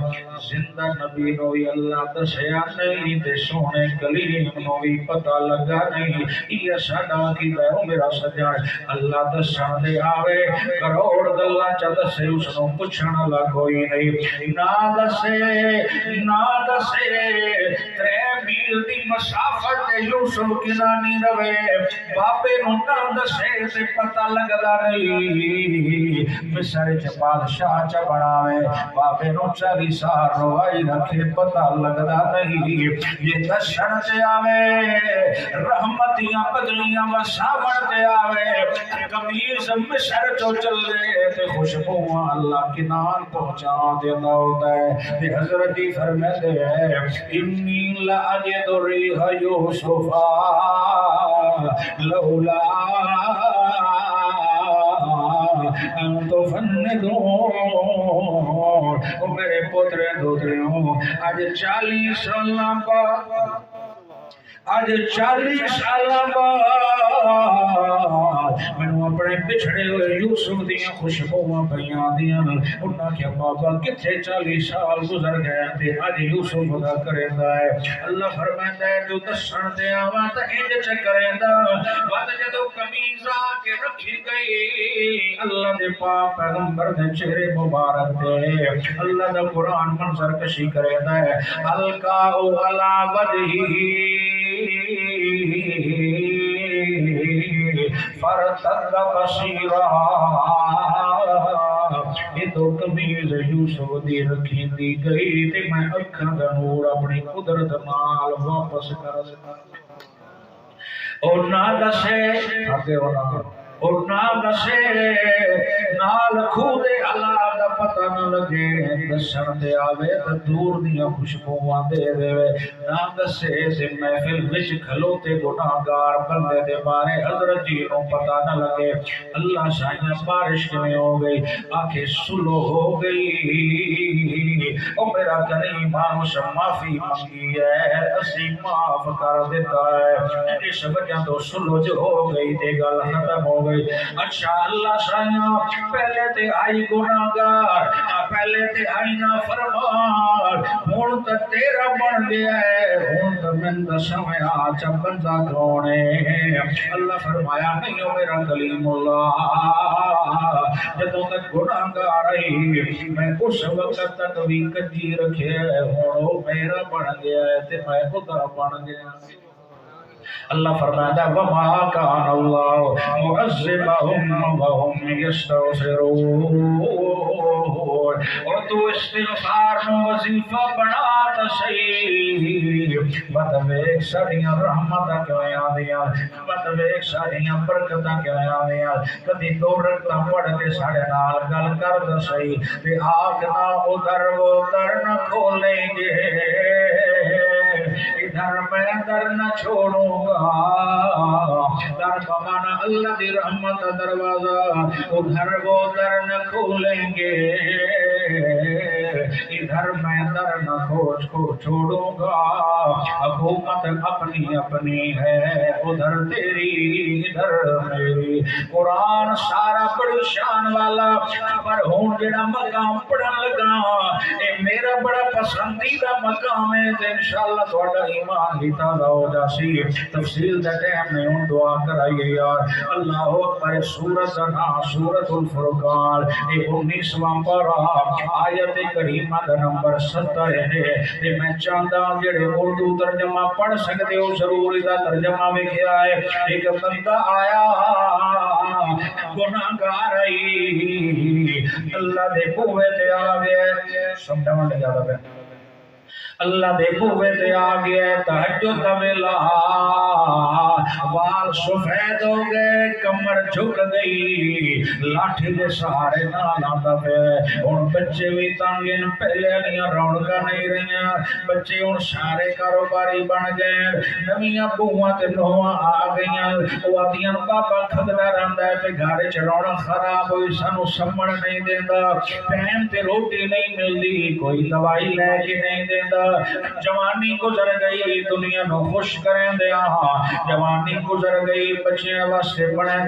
زندہ نبی نو بھی اللہ دسیا نہیں تے سونے کلیم نو بھی پتہ لگا نہیں یہ ساڈا عقیدہ ہے میرا سجان اللہ دسان دے آوے کروڑ گلاں چ دسے اس نو پوچھن والا کوئی نہیں نہ دسے 3 میل دی مسافت یوسف کنانی روے بابے نو نہ دسے تے پتہ لگدا نہیں مصر چ بادشاہ چ بناوے بابے نو 40 سال روائی رکھے پتہ لگدا نہیں یہ دسن تے آوے رحمتیاں بدلیاں وساون تے آوے قمیص مصر تو چلے تے خوشبو اللہ کنان پہنچا دیندا ہوتا ہے تے حضرت جی فرماتے ہیں انی لاجد ریح یوسف لولا تو فندون او میرے پوترے دوترے ہوں آج 40 سال بعد آج 40 سال بعد مینوں اپنے بچھڑے ہوئے یوسف دیاں خوشبوواں پیاں دیاں انہاں کیا بابا کتھے 40 سال گزر گئے تے اج یوسف دا کریندا ہے اللہ فرمائندا ہے جو دسن تے آواں تے انج چ کریندا ود جدوں قمیض آ کے رکھی گئی اللہ دے پاک پیغمبر دے چہرے مبارک تے اللہ دا قرآن منظر کشی کریندا ہے القا علی وجہی فرتد بصیرا یہ تو قمیض یوسف دی رکھی دی گئی تے میں اکھاں دا نور اپنی قدرت نال واپس کر دتا اور نہ دسے آگے ہونا اور نہ دسے نال کھودے اللہ دا پتہ نہ لگے دسن دے آوے تے دور دیاں خوشبوواں دے دے نہ دسے تے محفل وچ کھلوتے گناہگار بندے دے بارے حضرت جی نو پتہ نہ لگے اللہ شاہیاں بارش کیویں ہو گئی آکھے سلو ہو گئی او میرا کریم مانوس معافی منگی ہے اسی معاف کر دیتا ہے اس وجہ تو سلو جو ہو گئی تے گل ختم ہو گئی اچھا اللہ شاہیاں پہلے تے آئی گناہگار پہلے تے آئی نافرمان ہن تے تیرا بن گیا ہے ہن تے من دا سمے آج بندہ کون ہے اللہ فرمایا نہیں ہو میرا کلیم اللہ جدوں تک گناہگار آئی میں اس وقت تک بھی کنجی رکھے ہن او میرا بن گیا ہے تے میں خدا بن گیا اللہ فرماتا ہے وما کان اللہ معذبہم وہم یستغفرون اور تو استغفار نو وظیفہ بنا تا صحیح بتویک ساڑیاں رحمتاں کیویں آندیاں بتویک ساڑیاں برکتاں کیویں آندیاں کدی دو رکعتاں پڑھ کے ساڑے نال گل کر دا صحیح تے آکھنا ادھر وہ در نہ کھولیں گے ادھر میں در نہ چھوڑوں گا در بمانا اللہ دی رحمت دروازہ ادھر وہ در نہ کھولیں گے ادھر میں در نہ چھوڑوں گا حکومت اپنی اپنی ہے ادھر تیری ادھر میری قرآن سارا بڑی شان والا پر ہون جڑا مقام پڑھن لگا اے میرا بڑا پسندیدہ مقام ہے تے انشاءاللہ تھوڑا ایمان ہی تازہ ہو جاسی تفصیل دے ٹائم میں ان دعا کرائیے یار اللہ اکبر سورت نام سورت الفرقان اے 19واں پارہ آیت کریمہ دا نمبر 70 ہے تے میں چاہتا جڑے اردو ترجمہ پڑھ سکتے ہو ضرور دا ترجمہ میں کیا ہے ایک بندہ آیا گناہگار آئی اللہ دے بوئے تے آ گئے سمجھاؤں لے جاتا ہے اللہ دے بوئے تے آ گئے تہجد دا ویلا وال سفید ہو گئے کمر جھک گئی لاٹھی دے سہارے نال آندا پے ہن بچے بھی تانگن پہلے والیاں رونقاں نہیں رہیاں بچے ہن سارے کاروباری بن گئے نویاں بہواں تے نوواں آ گئیاں او آدیاں بابا کھددا رہندا ہے تے گھر وچ رونق خراب ہوئی سانو سمجھ نہیں دیندا ٹائم تے روٹی نہیں ملدی کوئی دوائی لے کے نہیں دیندا جوانی گزر گئی دنیا نو خوش کریں دیا جوانی گزر گئی بچے واسطے بڑھیں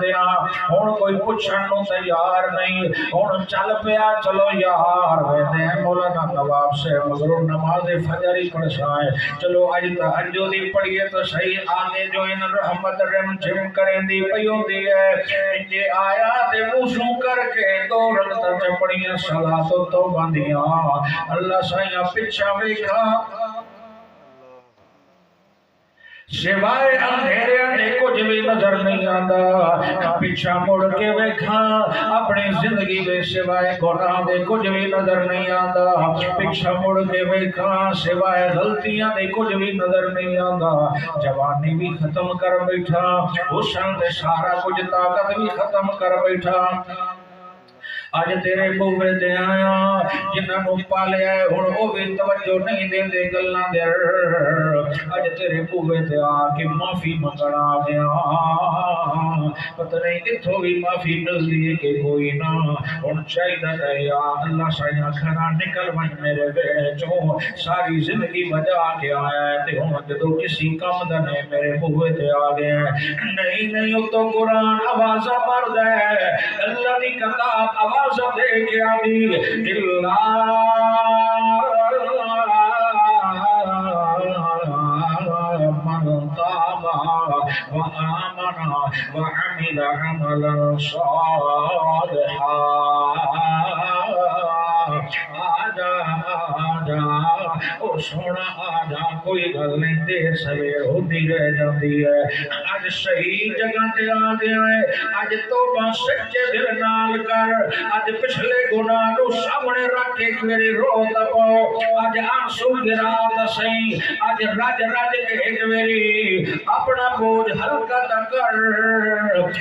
دیا ہن کوئی پوچھن نو تیار نہیں ہن چل پیا چلو یار ویندے مولانا نواب سے مگر نماز فجر ہی پڑھائے چلو اج تہجد دی پڑھیے تو صحیح آنے جو ان رحمت رم جم کریں دی پیو دی ہے یہ آیا تے وضو کر کے 2 رکعتاں پڑھیاں صلاۃ و توبہ دیاں اللہ سایاں پیچھے ویکھا سوائے اندھیرے نے کچھ بھی نظر نہیں آتا پیچھا مڑ کے ویکھا اپنی زندگی میں سوائے گناہ دے کچھ بھی نظر نہیں آتا پیچھا مڑ کے ویکھا سوائے غلطیاں دے کچھ بھی نظر نہیں آتا جوانی بھی ختم کر بیٹھا حسن دے سارا کچھ طاقت بھی ختم کر بیٹھا اج تیرے بوے تے آیا جنہاں نوں پالیا ہن او بھی توجہ نہیں دیندے گلاں دے اج تیرے بوے تے آ کے معافی منگن آ گیا پتہ نہیں کتھوں بھی معافی ملدی ہے کہ کوئی نہ ہن چاہیدا ہے یا اللہ سایاں کھڑا نکل ون میرے ویڑے چوں ساری زندگی بجا کے آیا ہے تے ہن جدوں کسی کم دا نہیں میرے بوے تے آ گیا نہیں نہیں او تو قرآن آوازاں ماردا ہے اللہ دی کتاب آواز دے کے آدھی من تاب وآمن وعمل عملا صالحا آجا آجا او سونا آجا کوئی گل نہیں دیر سویر ہوتی رہ جاتی ہے اج صحیح جگہ تے آ گیا ہے اج توبہ سچے دل نال کر اج پچھلے گناہ نو سامنے رکھ کے میری رو تپو اج آنسو گرا تا صحیح اج رج رج کے میری اپنا بوجھ ہلکا تا کر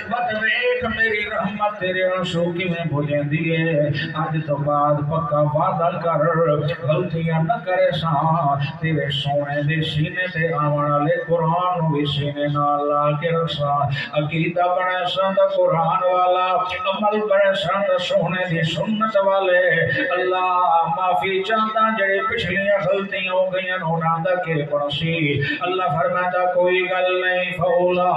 مت ویکھ میری رحمت تیرے آنسو کیویں بھجیندی ہے اج تو بعد پکا وعدہ کر غلطیاں نہ کرے سا تیرے سونے دے سینے تے آون والے قرآن نو بھی سینے نال لا کے رکھا عقیدہ بنے سا تے قرآن والا عمل بنے سا تے سونے دی سنت والے اللہ معافی چاہتا جڑے پچھلیاں غلطیاں ہو گئیاں انہاں دا کہ پڑسی اللہ فرماتا کوئی گل نہیں فولا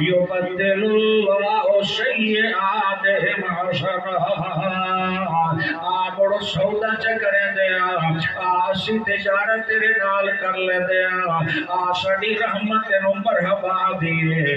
يبدل الله سيئاتهم حسنات بڑو سودا چ کریں دیا اسی تجارت تیرے نال کر لے دیا ساڈی رحمت تینوں مرحبا دیے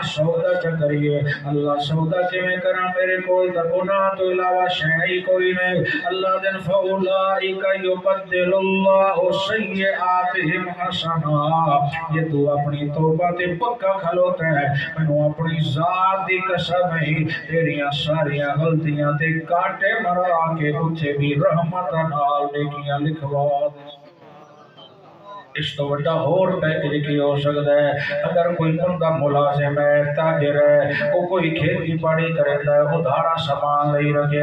سودا چ کریے اللہ سودا کیویں کراں میرے کول تے گناہ تو علاوہ شے کوئی نہیں اللہ دن فاولئک یبدل اللہ سیئاتہم حسنات یہ تو اپنی توبہ تے پکا کھلوتا ہے مینوں اپنی ذات دی قسم ہے تیریاں ساریاں غلطیاں تے کاٹے مرا کے اتھے بھی رحمت نال نیکیاں لکھوا اس تو بڑا اور پیکج کی ہو سکتا ہے اگر کوئی بندہ ملازم ہے تاجر ہے وہ کوئی کھیتی باڑی کرتا ہے وہ دھارا سامان نہیں رکھے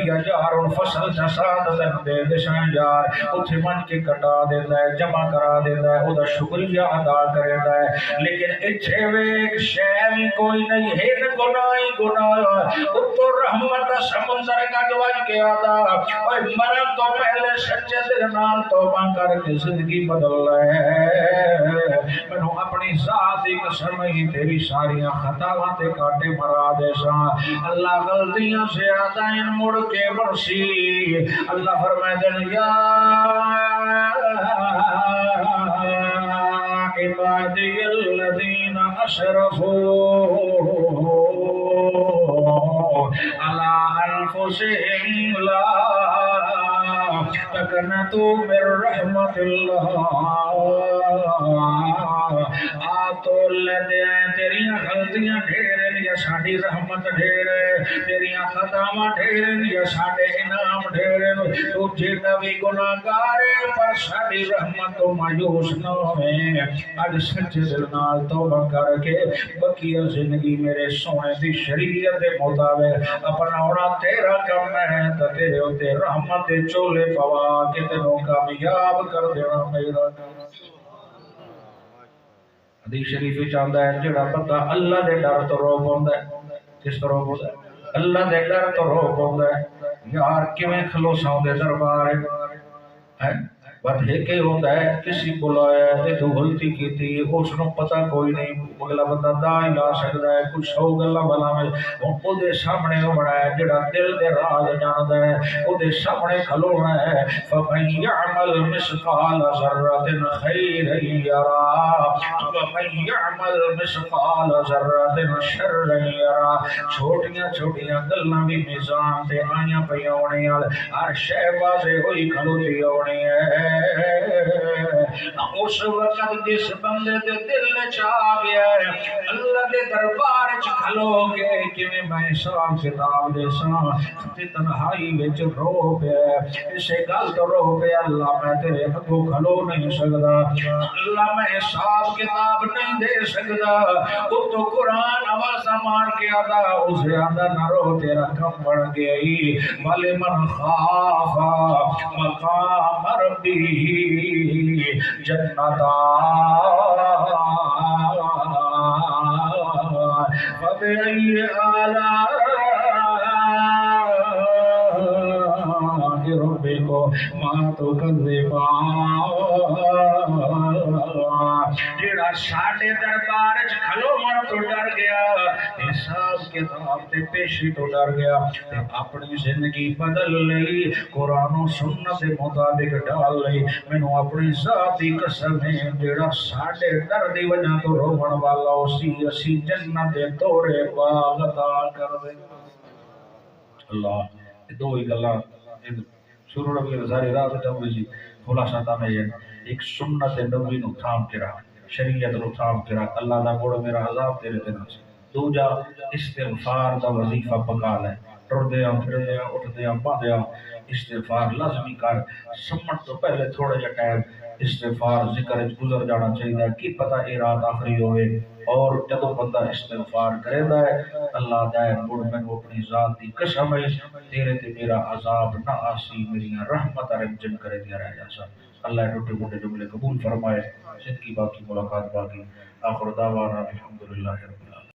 یا یار ان فصل جساد دن دے دشاں یار اتھے من کے کٹا دیتا ہے جمع کرا دیتا ہے وہ دا شکریہ ادا کرتا ہے لیکن اتھے میں ایک شے کوئی نہیں ہے گناہ ہی گناہ تو رحمت سمندر کا جواج کے آتا اور مرد تو پہلے سچے دل نال توبہ کر کے زندگی بدل میں اپنی ذات کی قسم ہی تیری ساریاں خطاواں تے کاٹے مرا دے سا اللہ غلطیاں سے آدائیں مڑ کے برسی اللہ فرمائے دن یا عبادی الذین اسرفوا علی انفسہم لا تقنطوا من رحمت اللہ تو لے تیریاں غلطیاں ڈھیر یا ساڈی رحمت ڈھیر تیریاں خطاواں ڈھیر یا ساڈے انعام ڈھیر تو جیڑا بھی گناہگار پر ساڈی رحمت تو مایوس نہ ہوئے اج سچے دل نال توبہ کر کے بقیہ زندگی میرے سونے دی شریعت دے مطابق اپناونا تیرا کم ہے تے تیرے اوتے رحمت دے چولے پوا کے تینوں کامیاب کر دینا میرا حدیث شریف چاہتا ہے جڑا بندہ اللہ دے ڈر تو رو پوندا ہے کس طرح پوندا ہے اللہ دے ڈر تو رو پوندا ہے یار کیویں کھلوساں دے دربار ہے بات ہے کہ ہوتا ہے کسی بلایا تے تو غلطی کیتی اس نوں پتہ کوئی نہیں اگلا بندہ دا ہی لا سکدا ہے کچھ سو گلاں بلا میں او دے سامنے ہونا ہے جڑا دل دے راز جاندا ہے او دے سامنے کھلونا ہے فمن يعمل مثقال ذرة خيرا يرى ومن يعمل مثقال ذرة شرا يرى چھوٹیاں چھوٹیاں گلاں بھی میزان تے آئیاں پیاں ہونی ہر شے واضح ہوئی کھلوتی ہونی ہے اس وقت جس بندے دے دل چاہ گیا ہے اللہ دے دربار چ کھلو کے کہ میں حساب کتاب دے ساں تے تنہائی وچ رو پیا اسے گل تو رو پیا اللہ میں تیرے اگوں کھلو نہیں سکدا اللہ میں حساب کتاب نہیں دے سکدا تو قرآن آواز مار کے آدھا اسے آدھا نہ رو تیرا کم بڑھ گیا ہی وَلِمَنْ خَافَ مَقَامَ رَبِّهِ جَنَّتَانِ فَبِأَيِّ آلَاءِ رَبِّكُمَا تُكَذِّبَانِ جیڑا ساڈے دربار وچ کھلو من تو ڈر گیا حساب کتاب تے پیشی تو ڈر گیا تے اپنی زندگی بدل لئی قرآن و سنت دے مطابق ڈال لئی مینوں اپنی ذاتی قسم ہے جیڑا ساڈے ڈر دی وجہ تو روون والا اسی جنت دے دورے باغ عطا کر دے اللہ دو ہی گلاں شروع ربی ساری رات جب جی خلاصہ تھا میں ایک سنت نبی نو تھام کے رہا شریعت نو تھام کے رہا اللہ دا بڑا میرا عذاب تیرے تے نہ سی دوجا استغفار دا وظیفہ پکا لے ٹردیاں پھردیاں اٹھدیاں باندیاں استغفار لازمی کر سمجھ تو پہلے تھوڑا جا ٹائم استغفار ذکر گزر جانا چاہیے کی پتہ اے رات آخری ہوئے اور جدو بندہ استغفار کرے دا ہے اللہ دائے مڑ میں اپنی ذات دی قسم ہے تیرے تے میرا عذاب نہ آسی میری رحمت رمجن کرے دیا رہ جاسا اللہ ٹوٹے موٹے جملے قبول فرمائے زندگی باقی ملاقات باقی آخر دعوانا الحمدللہ رب العالمین